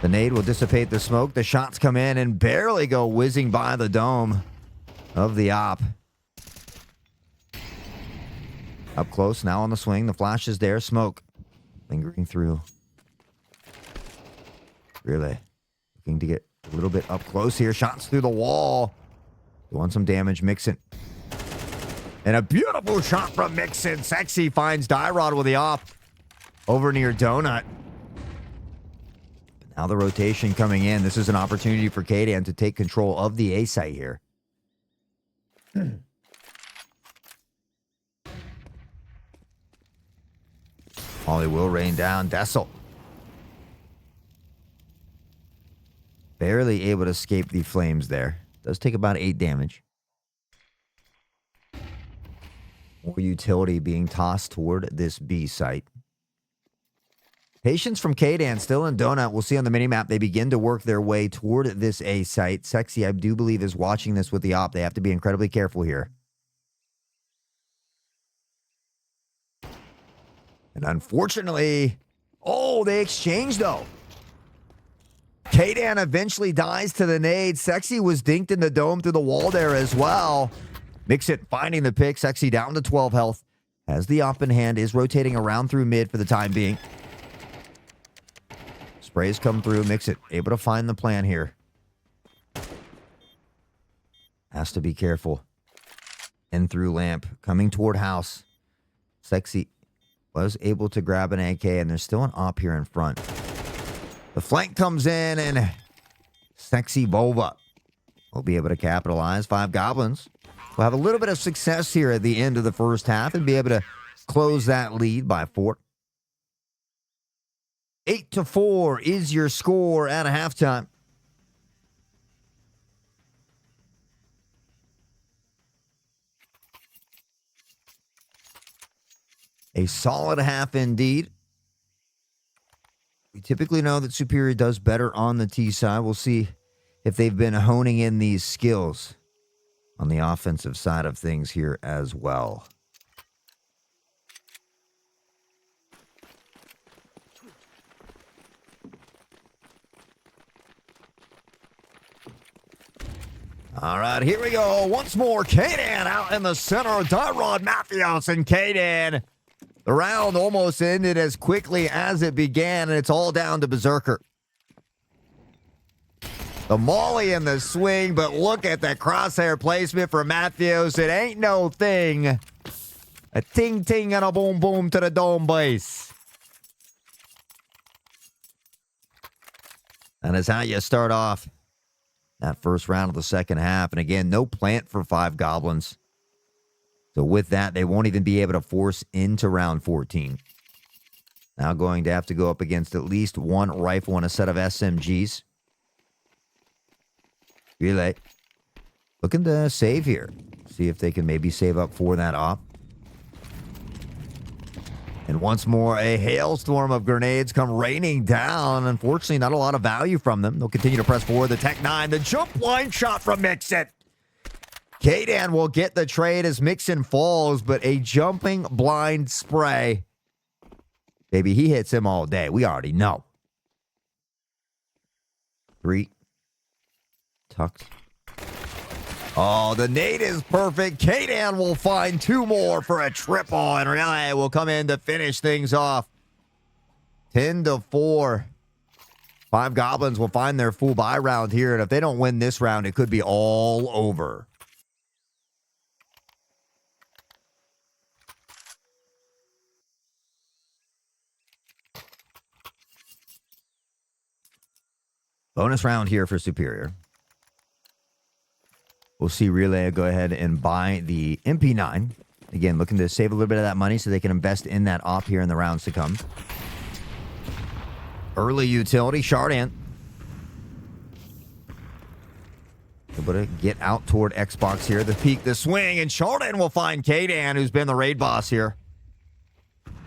The nade will dissipate the smoke. The shots come in and barely go whizzing by the dome of the op. Up close, now on the swing. The flash is there. Smoke lingering through. Really looking to get a little bit up close here. Shots through the wall. Doing some damage. Mixon. And a beautiful shot from Mixon. Sexy finds Dyrod with the op over near Donut. Now the rotation coming in. This is an opportunity for Kadan to take control of the A site here. Molly will rain down. Dessel barely able to escape the flames there. Does take about 8 damage. More utility being tossed toward this B site. Patience from Kadan still in Donut. We'll see on the minimap they begin to work their way toward this A site. Sexy, I do believe, is watching this with the op. They have to be incredibly careful here. And unfortunately, they exchange though. Kadan eventually dies to the nade. Sexy was dinked in the dome through the wall there as well. Mixit finding the pick. Sexy down to 12 health. Has the op in hand. Is rotating around through mid for the time being. Sprays come through. Mixit able to find the plan here. Has to be careful. In through lamp. Coming toward house. Sexy was able to grab an AK, and there's still an op here in front. The flank comes in, and Sexy Bova will be able to capitalize. 5 Goblins will have a little bit of success here at the end of the first half and be able to close that lead by 4. 8-4 is your score at a halftime. A solid half indeed. We typically know that Superior does better on the T side. We'll see if they've been honing in these skills on the offensive side of things here as well. All right, here we go. Once more, Kadan out in the center. Dyrod, Matthews, and Kadan. The round almost ended as quickly as it began, and it's all down to Berserker. The molly and the swing, but look at that crosshair placement for Matthews. It ain't no thing. A ting-ting and a boom-boom to the dome base. That is how you start off that first round of the second half. And again, no plant for 5 Goblins. So with that, they won't even be able to force into round 14. Now going to have to go up against at least one rifle and a set of SMGs. Relay looking to save here. See if they can maybe save up for that op. And once more, a hailstorm of grenades come raining down. Unfortunately, not a lot of value from them. They'll continue to press forward. The Tech 9, the jump line shot from Mixon. Kadan will get the trade as Mixon falls, but a jumping blind spray. Baby, he hits him all day. We already know. 3. Tucked. Oh, the nade is perfect. Kadan will find 2 more for a triple, and Relay will come in to finish things off. 10-4. 5 Goblins will find their full buy round here, and if they don't win this round, it could be all over. Bonus round here for Superior. We'll see Relay go ahead and buy the MP9. Again, looking to save a little bit of that money so they can invest in that op here in the rounds to come. Early utility, Chardin. Able to get out toward Xbox here. The peak, the swing, and Chardin will find Kadan, who's been the raid boss here.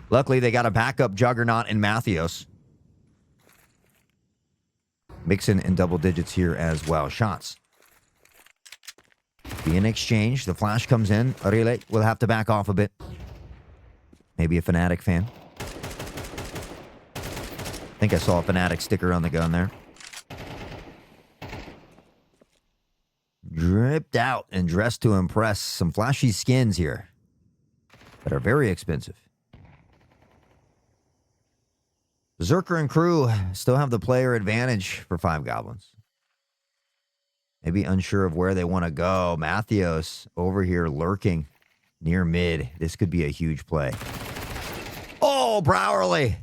Luckily, they got a backup Juggernaut in Mathios. Mixon in double digits here as well. Shots. Being exchanged. The flash comes in. Relay will have to back off a bit. Maybe a Fnatic fan. I think I saw a Fnatic sticker on the gun there. Dripped out and dressed to impress. Some flashy skins here that are very expensive. Berserker and crew still have the player advantage for 5 Goblins. Maybe unsure of where they want to go. Mathios over here lurking near mid. This could be a huge play. Oh, Browerly.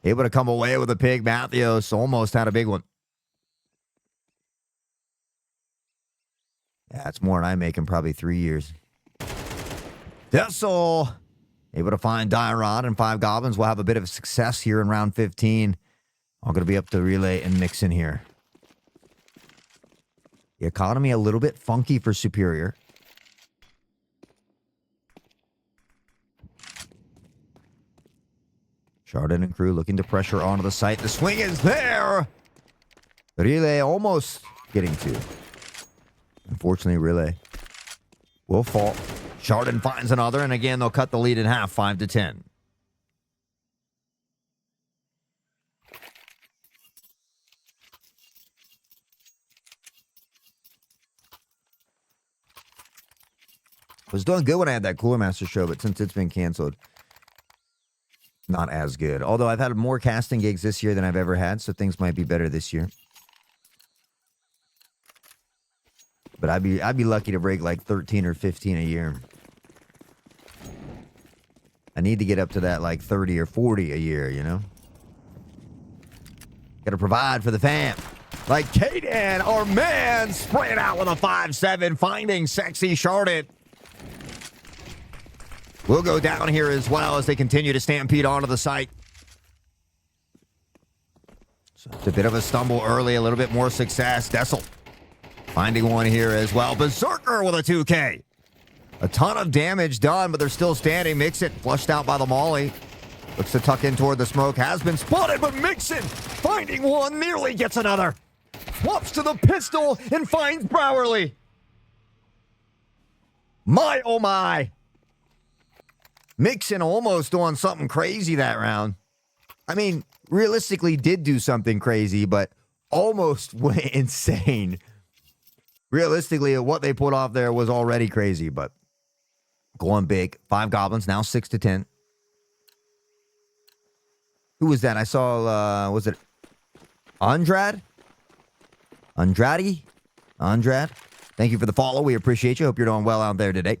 Able to come away with a pig. Mathios almost had a big one. Yeah, it's more than I make in probably 3 years. Dessel able to find Dyrod, and 5 Goblins will have a bit of success here in round 15. All going to be up to Relay and Mixon here. The economy a little bit funky for Superior. Chardin and crew looking to pressure onto the site. The swing is there. Relay almost getting to. Unfortunately, Relay will fall. Chardin finds another, and again, they'll cut the lead in half, 5-10. Was doing good when I had that Cooler Master show, but since it's been canceled, not as good. Although I've had more casting gigs this year than I've ever had, so things might be better this year. But I'd be lucky to break like 13 or 15 a year. I need to get up to that like 30 or 40 a year, you know? Got to provide for the fam. Like Kadan, our man, spraying out with a 5-7, finding sexy Chardin. We'll go down here as well as they continue to stampede onto the site. So it's a bit of a stumble early, a little bit more success. Dessel finding one here as well. Berserker with a 2K. A ton of damage done, but they're still standing. Mixon flushed out by the Molly. Looks to tuck in toward the smoke. Has been spotted, but Mixon finding one, nearly gets another. Swaps to the pistol and finds Browerly. My, oh my. Mixon almost doing something crazy that round. I mean, realistically did do something crazy, but almost went insane. Realistically, what they put off there was already crazy, but going big. 5 Goblins, now 6-10. Who was that? I saw, was it Andrade? Andrade? Thank you for the follow. We appreciate you. Hope you're doing well out there today.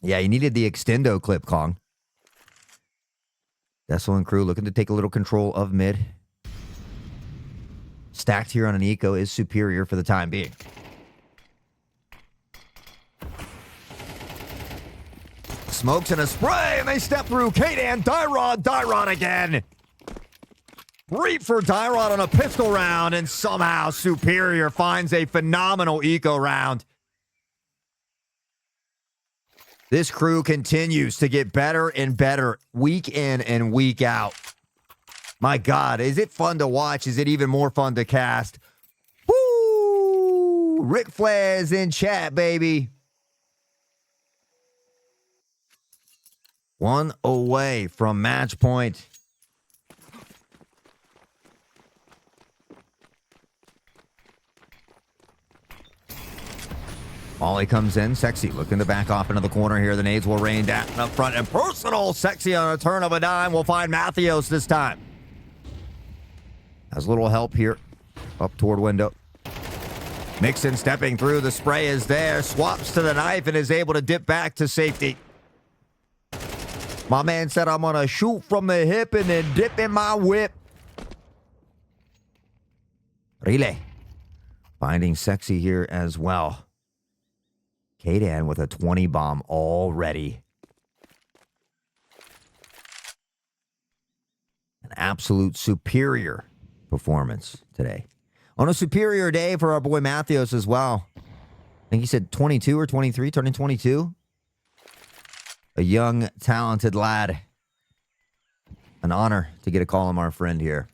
Yeah, you needed the extendo clip, Kong. Dessel and crew looking to take a little control of mid. Stacked here on an eco is Superior for the time being. Smokes and a spray, and they step through. Kadan, Dyrod again. Reap for Dyrod on a pistol round, and somehow Superior finds a phenomenal eco round. This crew continues to get better and better week in and week out. My God, is it fun to watch? Is it even more fun to cast? Woo! Ric Flair's in chat, baby. 1 away from match point. Molly comes in. Sexy looking to back off into the corner here. The nades will rain down up front. And personal. Sexy on a turn of a dime. We'll find Mathios this time. Has a little help here. Up toward window. Mixon stepping through. The spray is there. Swaps to the knife and is able to dip back to safety. My man said, I'm going to shoot from the hip and then dip in my whip. Relay. Finding sexy here as well. Kadan with a 20 bomb already. An absolute superior performance today. On a superior day for our boy Matthews as well. I think he said 22 or 23, turning 22. A young, talented lad. An honor to get to call him our friend here.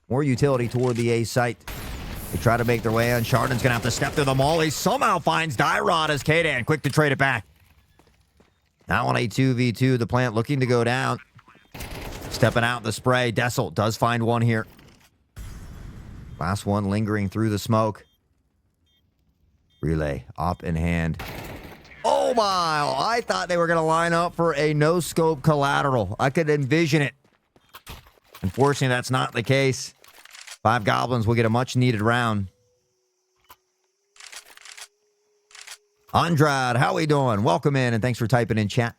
More utility toward the A site. They try to make their way in. Chardon's going to have to step through the mall. He somehow finds Dyrod as Kadan quick to trade it back. Now on a 2v2, the plant looking to go down. Stepping out in the spray. Dessel does find one here. Last one lingering through the smoke. Relay up in hand. Oh my! I thought they were going to line up for a no-scope collateral. I could envision it. Unfortunately, that's not the case. 5 Goblins will get a much-needed round. Andrade, how we doing? Welcome in, and thanks for typing in chat.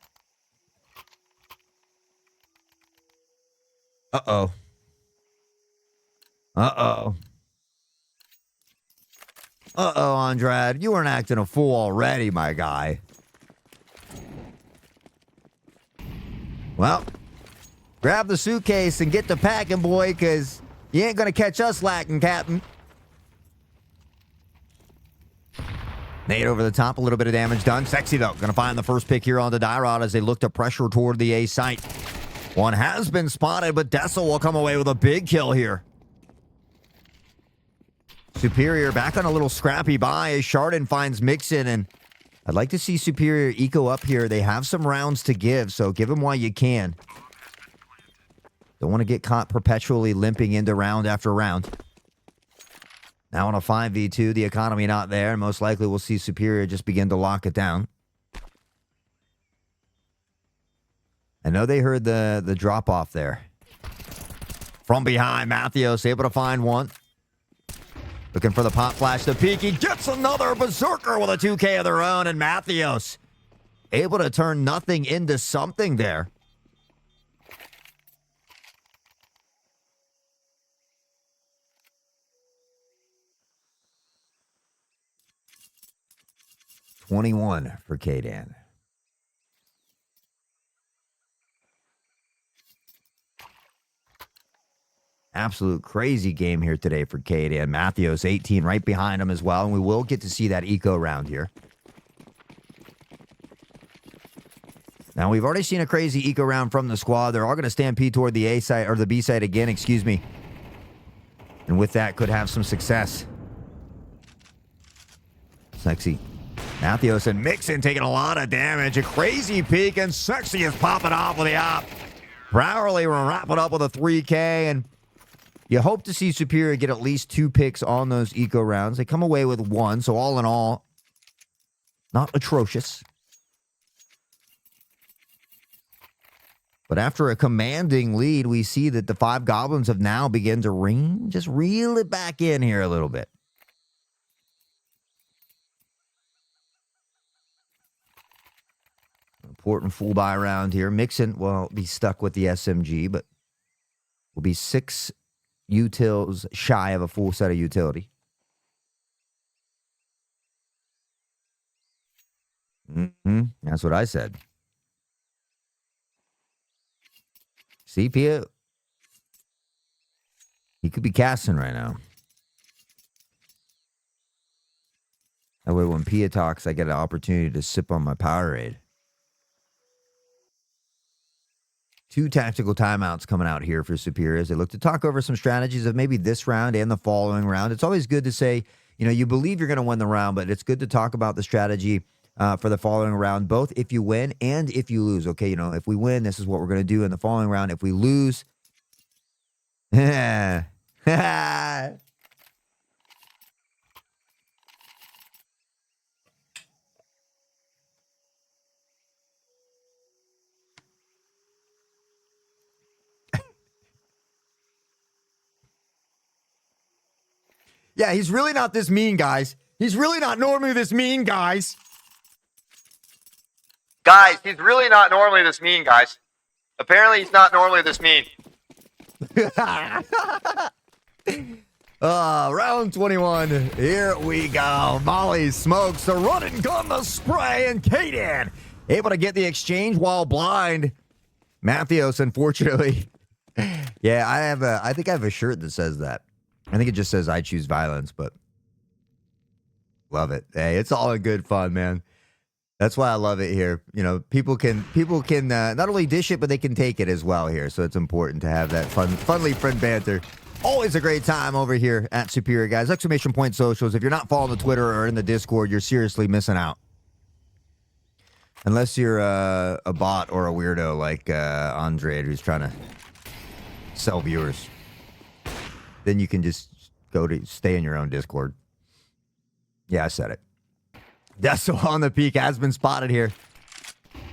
Uh-oh. Uh-oh. Uh-oh, Andrade. You weren't acting a fool already, my guy. Well, grab the suitcase and get to packing, boy, because you ain't going to catch us lacking, Captain. Nade over the top, a little bit of damage done. Sexy, though. Going to find the first pick here on the Dyrod as they look to pressure toward the A site. One has been spotted, but Dessel will come away with a big kill here. Superior back on a little scrappy buy as Chardon finds Mixon, and I'd like to see Superior eco up here. They have some rounds to give, so give them while you can. Don't want to get caught perpetually limping into round after round. Now on a 5v2, the economy not there, and most likely we'll see Superior just begin to lock it down. I know they heard the drop-off there. From behind, Matthews able to find one. Looking for the pop flash to peek. He gets another Berserker with a 2K of their own, and Matthews able to turn nothing into something there. $21 for Kadan. Absolute crazy game here today for Kadan. Matthews, 18 right behind him as well, and we will get to see that eco round here. Now, we've already seen a crazy eco round from the squad. They're all going to stampede toward the A side, or the B side again, excuse me. And with that, could have some success. Sexy. Matthews and Mixon taking a lot of damage. A crazy peek, and Sexy is popping off with the op. Browerly will wrap it up with a 3K, and you hope to see Superior get at least 2 picks on those eco rounds. They come away with 1, so all in all, not atrocious. But after a commanding lead, we see that the 5 Goblins have now begun to just reel it back in here a little bit. Important full buy round here. Mixon will be stuck with the SMG, but will be 6 utils shy of a full set of utility. That's what I said. See, Pia? He could be casting right now. That way when Pia talks, I get an opportunity to sip on my Powerade. 2 tactical timeouts coming out here for Superior as they look to talk over some strategies of maybe this round and the following round. It's always good to say, you believe you're going to win the round, but it's good to talk about the strategy for the following round, both if you win and if you lose. Okay, if we win, this is what we're going to do in the following round. If we lose, yeah, he's really not this mean, guys. He's really not normally this mean, guys. Guys, he's really not normally this mean, guys. Apparently, he's not normally this mean. Round 21. Here we go. Molly smokes the run and gun, the spray, and Kaden able to get the exchange while blind. Matthews, unfortunately. Yeah, I think I have a shirt that says that. I think it just says I choose violence, but love it. Hey, it's all in good fun, man. That's why I love it here. You know, people can not only dish it, but they can take it as well here. So it's important to have that funly friend banter. Always a great time over here at Superior, guys. Exclamation point socials. If you're not following the Twitter or in the Discord, you're seriously missing out. Unless you're a bot or a weirdo like Andre, who's trying to sell viewers. Then you can just stay in your own Discord. Yeah, I said it. Deso on the peak has been spotted here.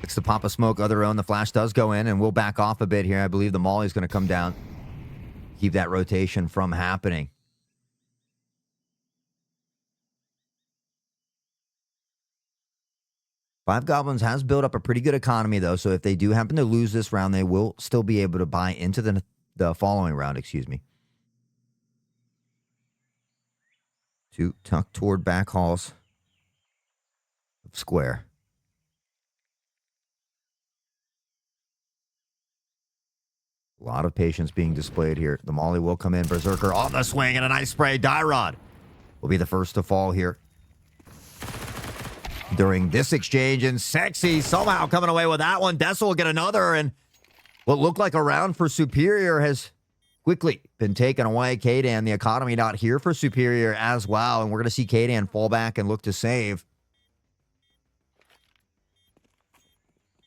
Looks to pop a smoke other own. The flash does go in, and we'll back off a bit here. I believe the Molly's going to come down. Keep that rotation from happening. Five Goblins has built up a pretty good economy, though, so if they do happen to lose this round, they will still be able to buy into the following round, excuse me. Two tuck toward back halls. Square. A lot of patience being displayed here. The Molly will come in. Berserker on the swing and a nice spray. Dyrod will be the first to fall here during this exchange. And Sexy somehow coming away with that one. Dessel will get another. And what looked like a round for Superior has quickly been taken away. Kadan, the economy not here for Superior as well. And we're going to see Kadan fall back and look to save.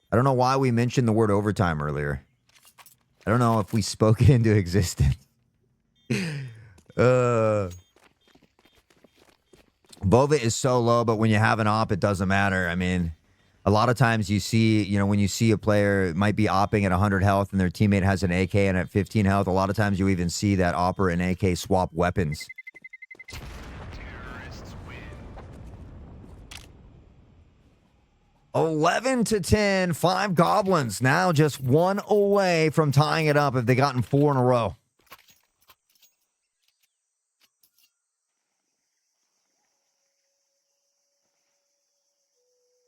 I don't know why we mentioned the word overtime earlier. I don't know if we spoke it into existence. Bova is so low, but when you have an op, it doesn't matter. I mean, a lot of times you see, when you see a player might be opping at 100 health and their teammate has an AK and at 15 health, a lot of times you even see that opper and AK swap weapons. 11-10, 5 Goblins. Now just one away from tying it up if they gotten 4 in a row.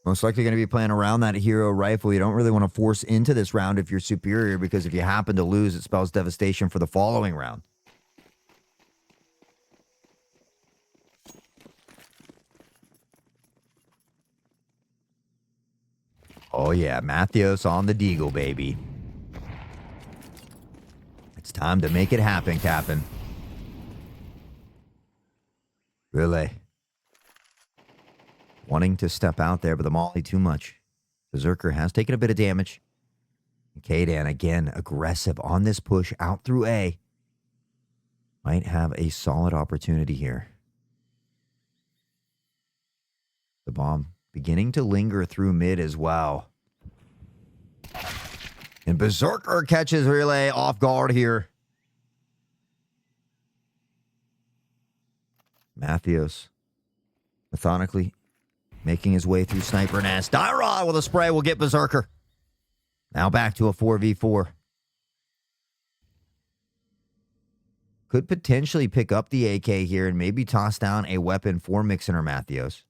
Most likely going to be playing around that hero rifle. You don't really want to force into this round if you're Superior, because if you happen to lose, it spells devastation for the following round. Oh, yeah. Matthews on the deagle, baby. It's time to make it happen, Captain. Really. Wanting to step out there, but the Molly too much. Berserker has taken a bit of damage. Kadan, again, aggressive on this push out through A. Might have a solid opportunity here. The bomb beginning to linger through mid as well. And Berserker catches Relay off guard here. Matthews methodically making his way through Sniper Nest. Dyrod with a spray will get Berserker. Now back to a 4v4. Could potentially pick up the AK here and maybe toss down a weapon for Mixon or Matthews.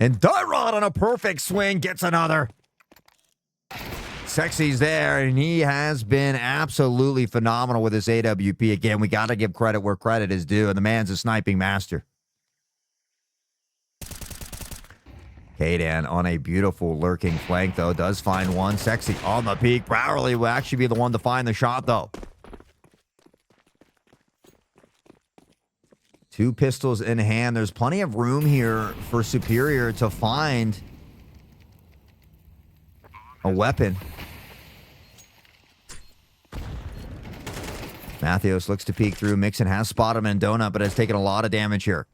And Dyrod on a perfect swing gets another. Sexy's there, and he has been absolutely phenomenal with his AWP. Again, we got to give credit where credit is due, and the man's a sniping master. Kadan on a beautiful lurking flank, though, does find one. Sexy on the peak. Browerly will actually be the one to find the shot, though. 2 pistols in hand. There's plenty of room here for Superior to find a weapon. Matthews looks to peek through. Mixon has spotted Mendona, but has taken a lot of damage here.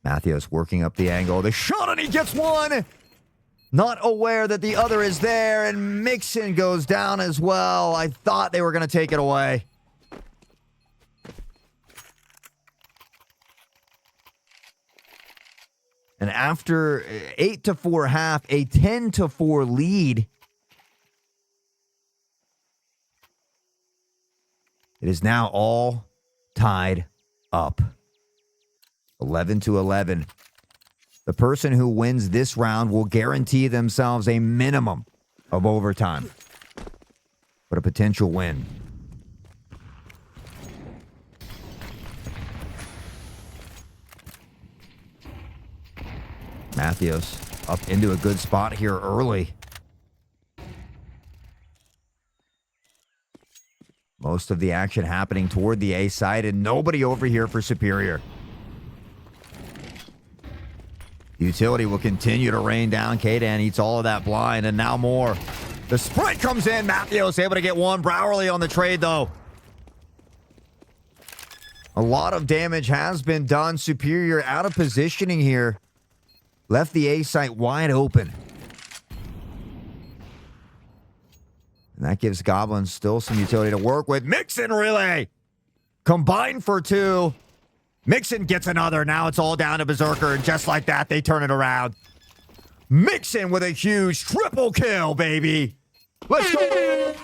Matthews working up the angle. The shot, and he gets one! Not aware that the other is there, and Mixon goes down as well. I thought they were going to take it away. And after 8-4 half, a 10-4 lead, it is now all tied up. 11-11. The person who wins this round will guarantee themselves a minimum of overtime, but a potential win. Matthews up into a good spot here early. Most of the action happening toward the A side and nobody over here for Superior. Utility will continue to rain down. Kadan eats all of that blind and now more. The sprint comes in. Matthews able to get one. Browerly on the trade though. A lot of damage has been done. Superior out of positioning here. Left the A site wide open. And that gives Goblinz still some utility to work with. Mixon relay. Combined for 2. Mixon gets another. Now it's all down to Berserker. And just like that, they turn it around. Mixon with a huge triple kill, baby. Let's go.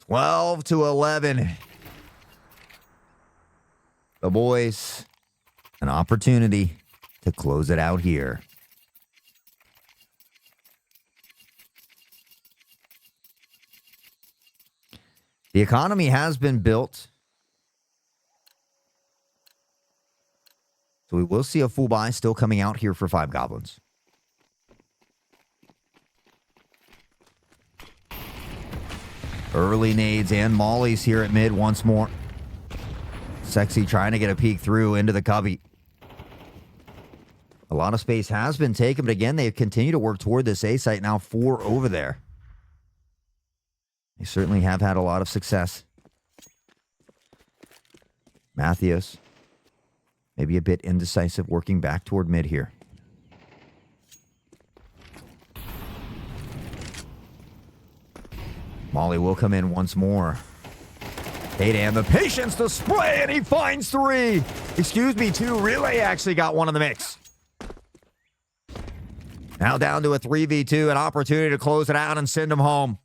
12-11. The boys, an opportunity to close it out here. The economy has been built. So we will see a full buy still coming out here for 5 Goblins. Early nades and mollies here at mid once more. Sexy trying to get a peek through into the cubby. A lot of space has been taken, but again, they continue to work toward this A site. Now 4 over there. They certainly have had a lot of success. Matthews, maybe a bit indecisive, working back toward mid here. Molly will come in once more. Kadan, the patience to spray, and he finds 3. Excuse me, 2. Relay actually got one in the mix. Now down to a 3v2, an opportunity to close it out and send him home.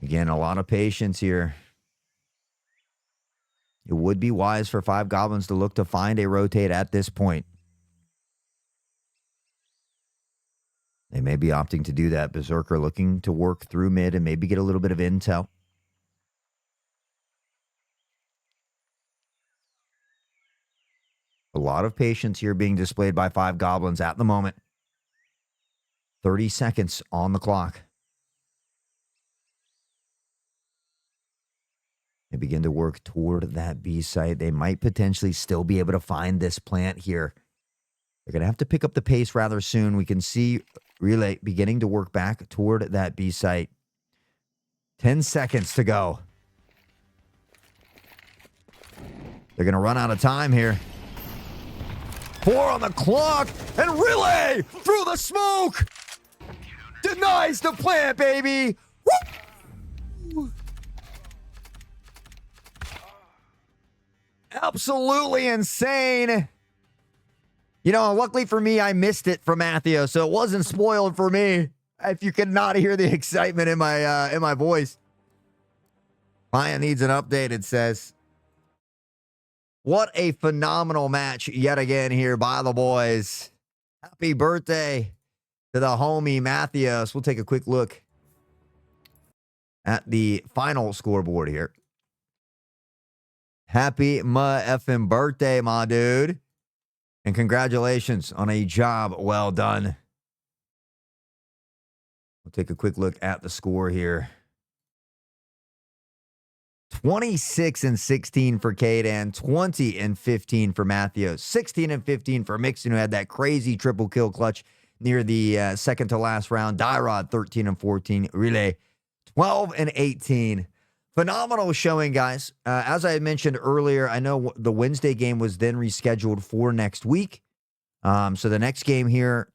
Again, a lot of patience here. It would be wise for 5 Goblins to look to find a rotate at this point. They may be opting to do that. Berserker looking to work through mid and maybe get a little bit of intel. A lot of patience here being displayed by 5 Goblins at the moment. 30 seconds on the clock. They begin to work toward that B site. They might potentially still be able to find this plant here. They're going to have to pick up the pace rather soon. We can see Relay beginning to work back toward that B site. 10 seconds to go. They're going to run out of time here. 4 on the clock, and Relay through the smoke. Denies the plant, baby. Woo! Absolutely insane. You know, luckily for me, I missed it from Matthew, so it wasn't spoiled for me. If you could not hear the excitement in my voice. Client needs an update, it says. What a phenomenal match yet again here by the boys. Happy birthday to the homie Matthews. We'll take a quick look at the final scoreboard here. Happy effing birthday, my dude. And congratulations on a job well done. We'll take a quick look at the score here. 26-16 for Kadan, 20-15 for Matthews, 16-15 for Mixon, who had that crazy triple kill clutch near the second to last round. Dyrod, 13-14. Relay, 12-18. Phenomenal showing, guys. As I had mentioned earlier, I know the Wednesday game was then rescheduled for next week. So the next game here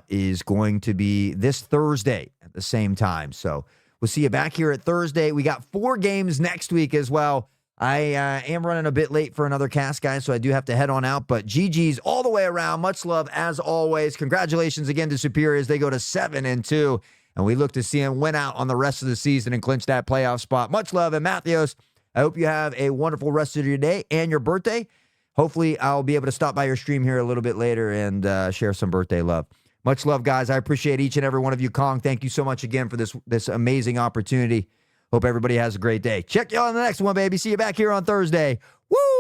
is going to be this Thursday at the same time. So we'll see you back here at Thursday. We got 4 games next week as well. I am running a bit late for another cast, guys, so I do have to head on out. But GG's all the way around. Much love as always. Congratulations again to Superior as they go to 7-2. And we look to see them win out on the rest of the season and clinch that playoff spot. Much love. And Matthews, I hope you have a wonderful rest of your day and your birthday. Hopefully, I'll be able to stop by your stream here a little bit later and share some birthday love. Much love, guys. I appreciate each and every one of you. Kong, thank you so much again for this amazing opportunity. Hope everybody has a great day. Check you on the next one, baby. See you back here on Thursday. Woo!